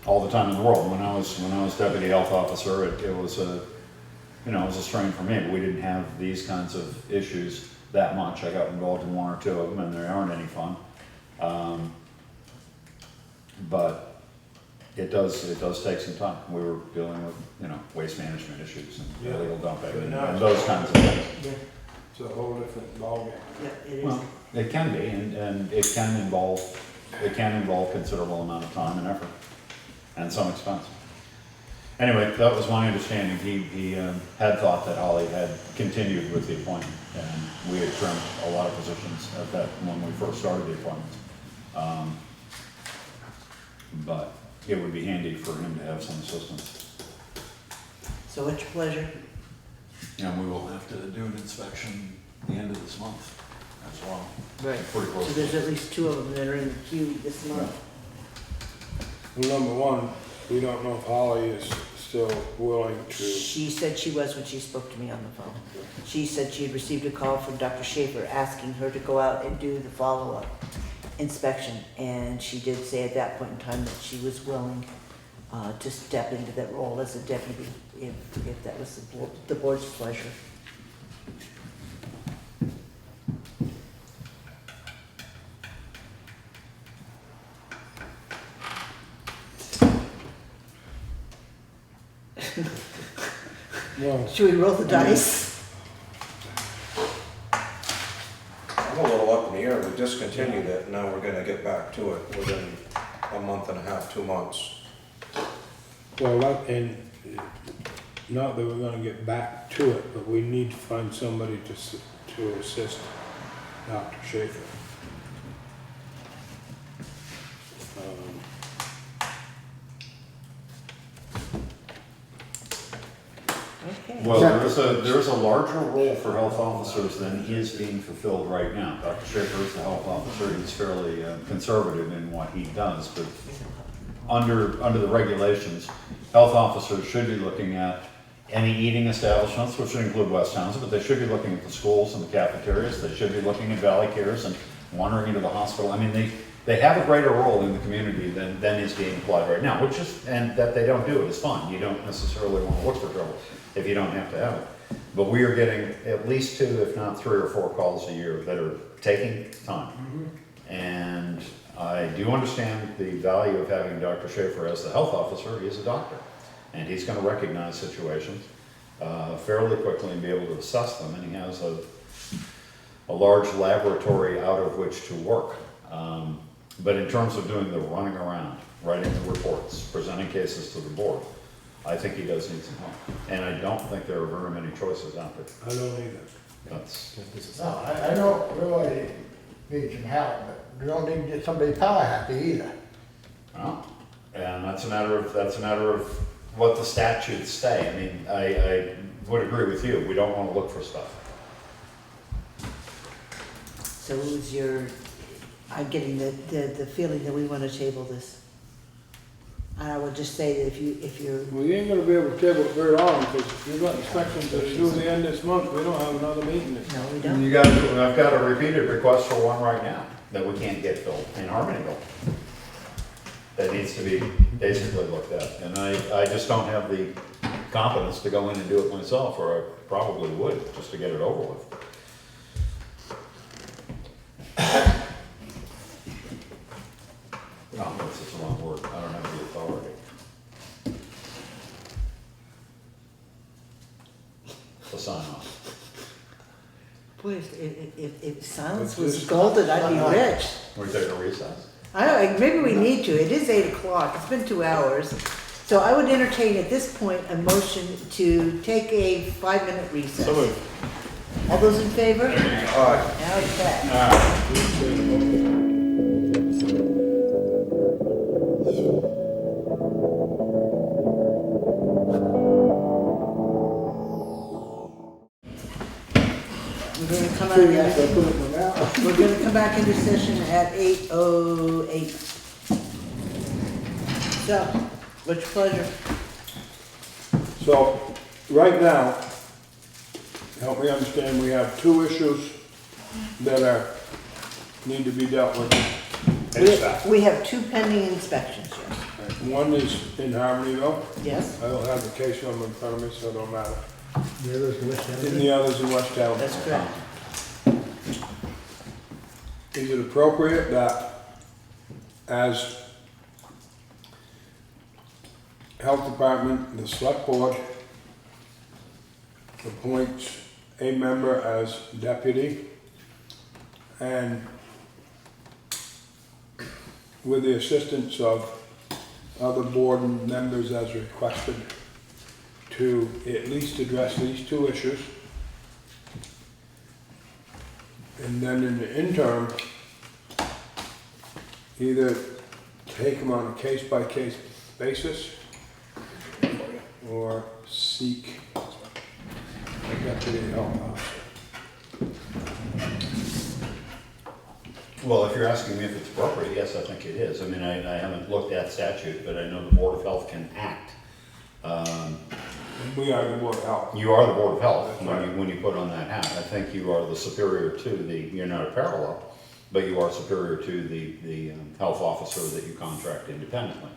S9: all the time in the world. When I was deputy health officer, it was a it was a strain for me. But we didn't have these kinds of issues that much. I got involved in one or two of them, and they aren't any fun. But it does take some time. We were dealing with waste management issues and illegal dumping and those kinds of things.
S1: Yeah,
S2: It's a whole different ballgame.
S1: yeah, it is.
S9: Well, it can be, and it can involve considerable amount of time and effort and some expense. Anyway, that was my understanding. He had thought that Holly had continued with the appointment, and we had trimmed a lot of positions at that when we first started the appointments. But it would be handy for him to have some assistance.
S1: So what's your pleasure?
S9: And we will have to do an inspection the end of this month as well.
S1: Right.
S9: Pretty close.
S1: So there's at least 2 of them that are in the queue this month.
S2: Well, number one, we don't know if Holly is still willing to.
S1: She said she was when she spoke to me on the phone. She said she had received a call from Dr. Schaefer asking her to go out and do the follow-up inspection. And she did say at that point in time that she was willing to step into that role as a deputy if that was the board's pleasure.
S2: Well,
S1: Should we roll the dice?
S8: I'm a little up in the air. We discontinued it, and now we're gonna get back to it within a month and a half, 2 months.
S2: and not that we're gonna get back to it, but we need to find somebody to assist Dr. Schaefer.
S1: Okay.
S9: Well, there is a larger role for health officers than is being fulfilled right now. Dr. Schaefer is the health officer. He's fairly conservative in what he does, but under the regulations, health officers should be looking at any eating establishments, which would include West Townsend, but they should be looking at the schools and the cafeterias. They should be looking at Valley Cares and wandering into the hospital. I mean, they have a greater role in the community than is being applied right now, and that they don't do it is fine. You don't necessarily want to look for trouble if you don't have to have it. But we are getting at least 2, if not 3 or 4 calls a year that are taking time. And I do understand the value of having Dr. Schaefer as the health officer. He is a doctor, and he's going to recognize situations fairly quickly and be able to assess them. And he has a large laboratory out of which to work. But in terms of doing the running around, writing the reports, presenting cases to the board, I think he does need some help. And I don't think there are very many choices out there.
S2: I don't either.
S9: That's,
S13: No, I don't really need some help, but you don't need to get somebody power happy either.
S9: well, and that's a matter of what the statutes say. I mean, I would agree with you. We don't want to look for stuff.
S1: So who's I'm getting the feeling that we want to table this. I would just say that if you're,
S2: We ain't gonna be able to table it very long, because if you've got inspections that are due the end of this month, we don't have another meeting.
S1: no, we don't.
S9: I've got a repeated request for one right now that we can't get filled in Harmonyville. That needs to be basically looked at. And I just don't have the competence to go in and do it myself, or I probably would, just to get it over with. Competence is the wrong word. I don't have the authority.
S1: Boy, if silence
S2: It's
S1: was
S2: just-
S1: golden, I'd be rich.
S9: We're taking a recess?
S1: I don't, maybe we need to, it is 8 o'clock, it's been 2 hours. So I would entertain at this point a motion to take a 5-minute recess.
S11: So moved.
S1: All those in favor? Okay. We're gonna come out,
S13: Sure, yes, I put it in my mouth.
S1: we're gonna come back into session at 8:08. So, what's your pleasure?
S2: So, right now, help me understand, we have 2 issues that need to be dealt with. ASAP.
S1: We have 2 pending inspections, yes.
S2: One is in Harmonyville.
S1: Yes,
S2: I don't have the case number in front of me, so it don't matter.
S13: The others in West
S2: And
S13: Hampton.
S2: the others in West Town.
S1: that's correct.
S2: Is it appropriate that as Health Department, the Select Board appoints a member as deputy and with the assistance of other board members as requested to at least address these 2 issues? And then in the interim, either take them on a case-by-case basis or seek a deputy health officer.
S9: Well, if you're asking me if it's appropriate, yes, I think it is. I mean, I haven't looked at statute, but I know the Board of Health can act.
S2: We are the Board of Health.
S9: You are the Board of Health
S2: That's right.
S9: when you put on that hat. I think you are the superior to you're not a parallel, but you are superior to the health officer that you contract independently.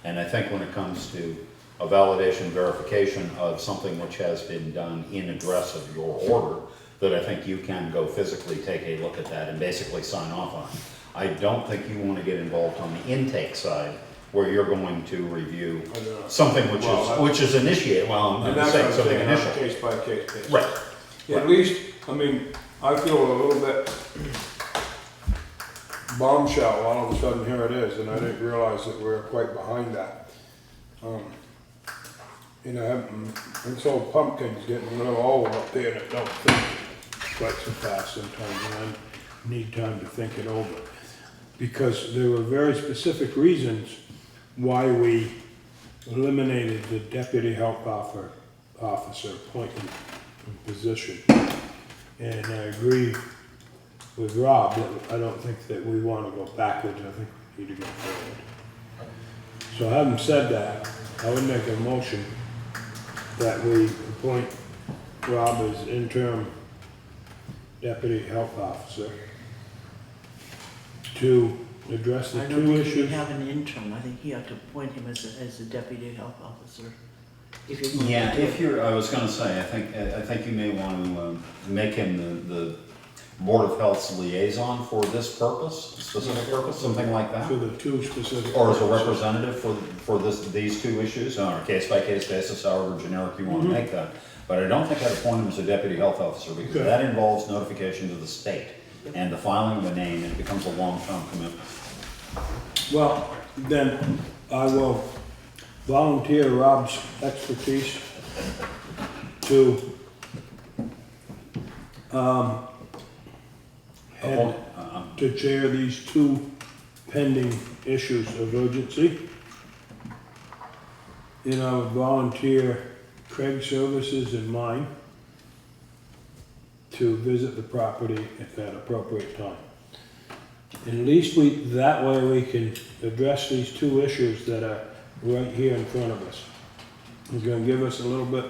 S9: And I think when it comes to a validation, verification of something which has been done in address of your order, that I think you can go physically take a look at that and basically sign off on it. I don't think you want to get involved on the intake side where you're going to review something which is initiated, well,
S2: And
S9: I'm
S2: that's what
S9: saying
S2: I'm
S9: something
S2: saying, on a
S9: initial.
S2: case-by-case basis.
S9: Right.
S2: At least, I mean, I feel a little bit bombshell, all of a sudden here it is, and I didn't realize that we were quite behind that. You know, and so pumpkin's getting a little old up there and it don't think quite so fast sometimes, and I need time to think it over. Because there were very specific reasons why we eliminated the deputy health officer appointment position. And I agree with Rob that I don't think that we want to go backwards, I think we need to go forward. So having said that, I would make a motion that we appoint Rob as interim deputy health officer to address the
S1: I
S2: 2
S1: don't think we
S2: issues.
S1: have an interim, I think you have to appoint him as a deputy health officer. If you're going to
S9: Yeah,
S1: do
S9: if
S1: it.
S9: you're, I was gonna say, I think you may want to make him the Board of Health's liaison for this purpose, specific purpose, something like that.
S2: For the 2 specific.
S9: Or as a
S2: purposes.
S9: representative for these 2 issues, on a case-by-case basis, however generic you want to make that. But I don't think I'd appoint him as a deputy health officer, because
S2: Okay.
S9: that involves notification to the state and the filing of a name, and it becomes a long-term commitment.
S2: Well, then I will volunteer Rob's expertise to head, to chair these 2 pending issues of urgency. And I would volunteer Craig's services and mine to visit the property at that appropriate time. At least that way we can address these 2 issues that are right here in front of us. It's gonna give us a little bit,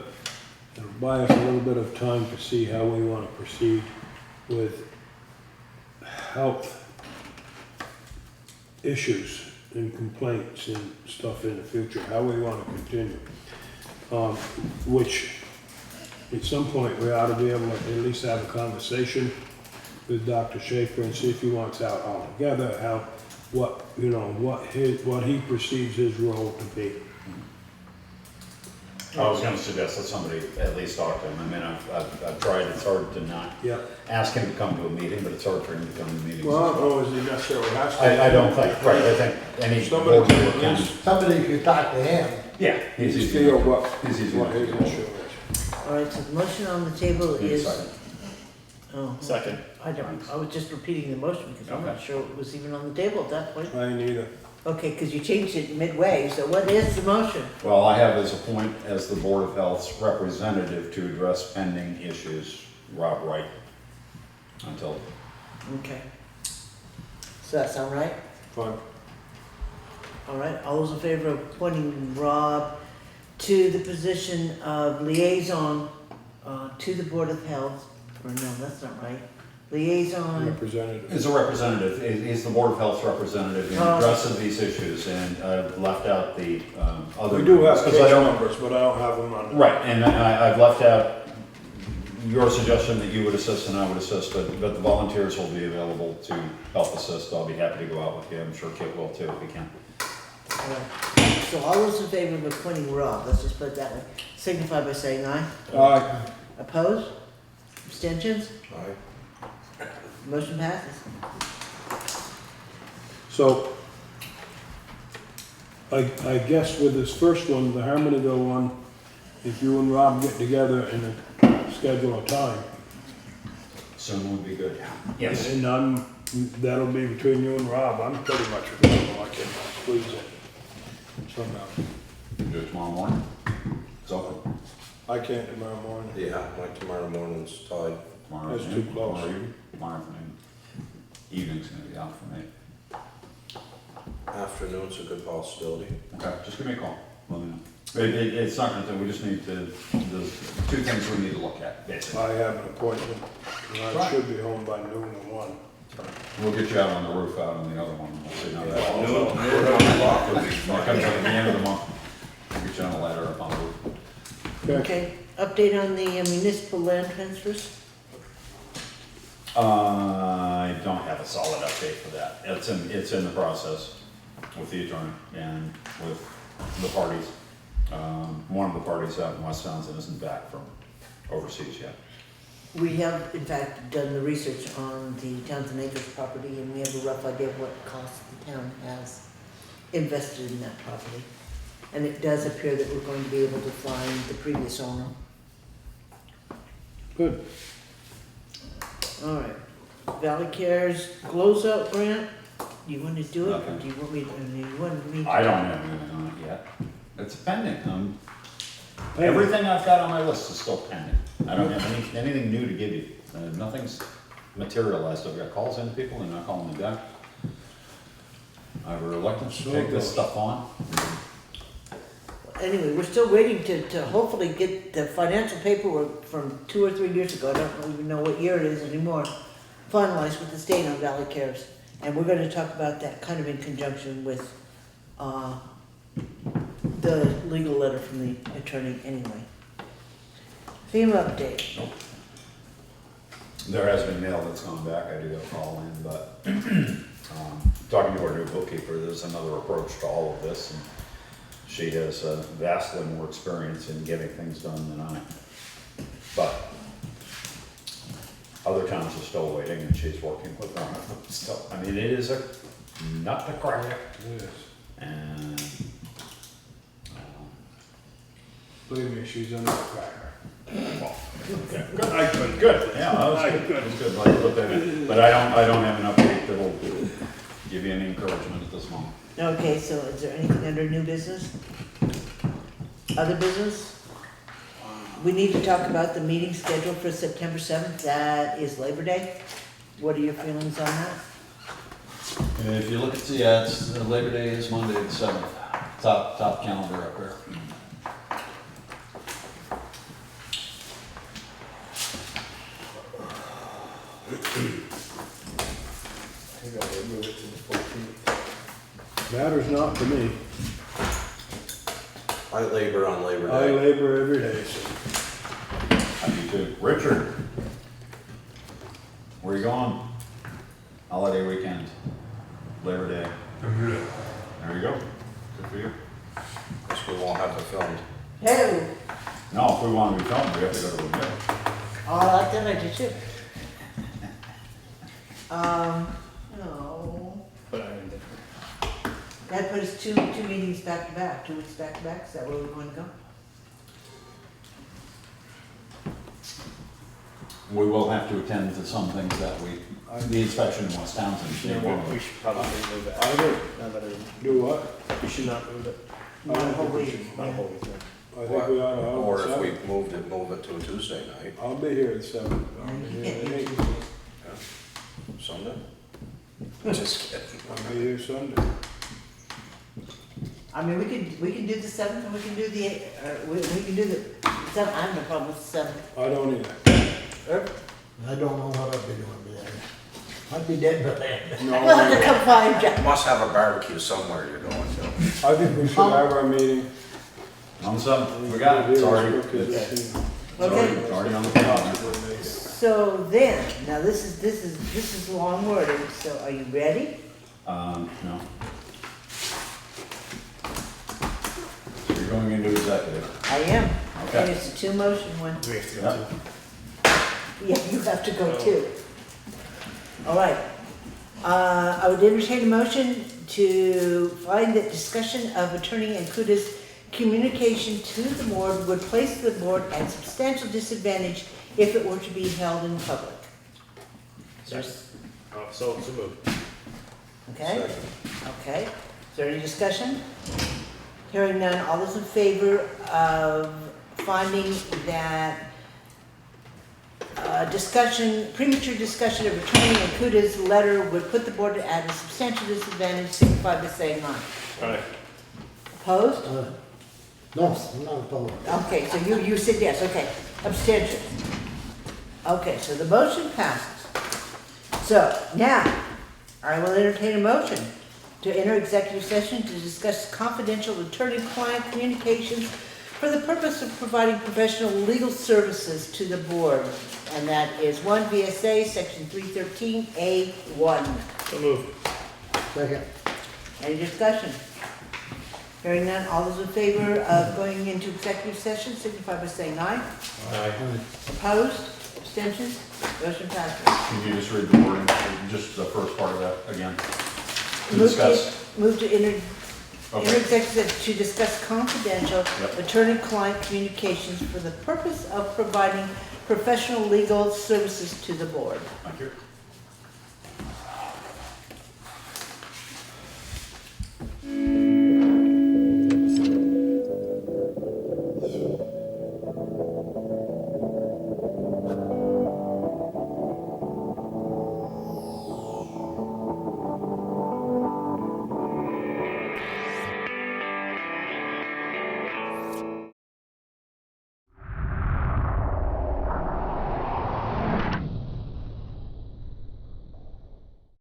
S2: it'll buy us a little bit of time to see how we wanna proceed with health issues and complaints and stuff in the future, how we wanna continue. Which, at some point, we ought to be able to at least have a conversation with Dr. Schaefer and see if he wants out altogether, what he perceives his role to be.
S9: I was gonna suggest that somebody at least talk to him. I mean, I've tried, it's hard to not
S2: Yeah.
S9: ask him to come to a meeting, but it's hard for him to come to meetings.
S2: Well, I don't know if he necessarily has to.
S9: I don't think, right, I think any
S2: Somebody
S9: board member
S2: can
S9: can.
S2: at least
S13: Somebody should talk to him.
S9: Yeah, he's easy.
S2: feel what,
S9: He's easy.
S2: what his
S9: to
S2: issue
S9: do.
S2: is.
S1: All right, so the motion on the table
S9: Need a
S1: is,
S9: second.
S1: oh,
S11: Second.
S1: I was just repeating the motion because I'm not
S9: Okay.
S1: sure it was even on the table at that point.
S2: I ain't either.
S1: Okay, because you changed it midway, so what is the motion?
S9: Well, I have as a point as the Board of Health's representative to address pending issues, Rob Wright, until,
S1: Okay. So that sound right?
S2: Fine.
S1: All right, all those in favor of appointing Rob to the position of liaison to the Board of Health, or no, that's not right. Liaison,
S2: Representative.
S9: is a representative, he's the Board of Health's representative in
S1: Oh.
S9: addressing these issues, and I've left out the other.
S2: We do have
S9: because
S2: case
S9: I don't-
S2: numbers, but I don't have them on.
S9: Right, and I've left out your suggestion that you would assist and I would assist, but the volunteers will be available to help assist. I'll be happy to go out with you. I'm sure Kit will too if he can.
S1: all right. So all those in favor of appointing Rob, let's just put it that way, signify by saying aye.
S2: Aye.
S1: Opposed? Abstentions?
S6: Aye.
S1: Motion passes.
S2: So, I guess with this first one, the Harmonyville one, if you and Rob get together and schedule a time.
S9: Soon would be good. Yes.
S2: And that'll be between you and Rob. I'm pretty much available. I can squeeze it somehow.
S9: Do it tomorrow morning. It's open.
S2: I can't tomorrow morning.
S8: Yeah, my tomorrow morning's tied.
S9: Tomorrow
S2: That's
S9: afternoon,
S2: too close.
S9: Tomorrow afternoon. Evening's gonna be out for me.
S8: Afternoon's a good possibility.
S9: Okay, just give me a call. Let me know. It's not gonna, we just need to, there's two things we need to look at, basically.
S2: I have an appointment, and I
S9: Right.
S2: should be home by noon or 1.
S9: We'll get you out on the roof out on the other one. We'll see how that
S8: Yeah,
S9: goes.
S8: noon o'clock would be
S9: It
S8: fine.
S9: comes at the end of the month. We'll get you on a ladder up on the roof.
S1: Okay, update on the municipal land transfers?
S9: I don't have a solid update for that. It's in the process with the attorney and with the parties. One of the parties out in West Townsend isn't back from overseas yet.
S1: We have, in fact, done the research on the Townsend Acres property, and we have a rough idea of what cost the town has invested in that property. And it does appear that we're going to be able to find the previous owner.
S2: Good.
S1: All right. Valley Cares closeout grant, you want to do it, or
S9: Nothing.
S1: do you want me, you want me?
S9: I don't have anything on it yet. It's pending. Everything I've got on my list is still pending. I don't have anything new to give you. Nothing's materialized. I've got calls in people and they're not calling me back. I have a reluctance to take this stuff on.
S1: Anyway, we're still waiting to hopefully get the financial paperwork from 2 or 3 years ago, I don't even know what year it is anymore, finalized with the state on Valley Cares. And we're gonna talk about that kind of in conjunction with, the legal letter from the attorney anyway. FEMA update.
S9: There has been mail that's gone back. I do have a call in, but talking to our new bookkeeper, there's another approach to all of this. And she has vastly more experience in getting things done than I. But other towns are still waiting and she's working with them. Still, I mean, it is a nut to crack.
S2: Yes.
S9: And
S2: Believe me, she's under the cracker.
S9: well, okay.
S2: I couldn't.
S9: Good, yeah, that was good. That was good. Like, put that in. But I don't have an update that'll give you any encouragement at this moment.
S1: Okay, so is there anything under new business? Other business? We need to talk about the meeting scheduled for September 7th, that is Labor Day. What are your feelings on that?
S9: If you look at, yeah, it's, Labor Day is Monday the 7th, top calendar up there.
S2: Matters not to me.
S8: I labor on Labor
S2: I
S8: Day.
S2: labor every day, so.
S9: I do too. Richard, where you going? Holiday weekend, Labor Day. There you go. Good for you.
S8: Guess we won't have it filmed.
S1: Hey,
S9: we want to be filmed, we have to go to a mill.
S1: Oh, I like that idea too. No.
S11: But I mean,
S1: That put us two meetings back to back, 2 weeks back to back, is that where we want to go?
S9: We will have to attend to some things that the inspection in West Townsend.
S11: you know, we should probably move it.
S2: I do.
S11: Now that it-
S2: Do what?
S11: we should not move it.
S2: I don't think we
S1: Wait,
S2: should.
S11: Not hold it.
S2: I think we ought to.
S8: Or if we moved it, move it to a Tuesday night,
S2: I'll be here at 7. I'll be here at 8.
S8: Sunday. Just kidding.
S2: I'll be here Sunday.
S1: I mean, we can do the 7th and we can do the 8th, we can do the 7th, I have no problem with the 7th.
S2: I don't either.
S13: I don't know what I'd be doing by then. I'd be dead by then.
S2: No,
S1: We'll have to come find you.
S10: Must have a barbecue somewhere you're going to.
S2: I think we should have our meeting.
S9: On the 7th, we got it, it's already,
S1: Okay.
S9: it's already on the calendar.
S1: So then, now this is long wording, so are you ready?
S9: No. So you're going into executive.
S1: I am.
S9: Okay.
S1: And it's a 2-motion one.
S11: Do we have to go
S9: Yep.
S11: to?
S1: Yeah, you have to go too. All right. I would entertain a motion to find that discussion of Attorney Ancuda's communication to the board would place the board at substantial disadvantage if it were to be held in public.
S11: Oh, so moved.
S1: Okay? Okay. Is there any discussion? Hearing none, all those in favor of finding that premature discussion of Attorney Ancuda's letter would put the board at a substantial disadvantage, signify by saying aye.
S11: Alright.
S1: Opposed?
S13: No, I'm not opposed.
S1: Okay, so you said yes, okay. Abstention. Okay, so the motion passes. So now, I will entertain a motion to enter executive session to discuss confidential attorney-client communications for the purpose of providing professional legal services to the board. And that is 1 VSA, section 313A1.
S11: So moved.
S13: Second.
S1: Any discussion? Hearing none, all those in favor of going into executive session signify by saying aye.
S11: Aye.
S1: Opposed? Abstentions? Motion passes.
S9: Can you just read the wording, just the first part of that again? To discuss.
S1: Move to enter
S9: Okay.
S1: executive session to discuss confidential
S9: Yep.
S1: attorney-client communications for the purpose of providing professional legal services to the board.
S9: Thank you.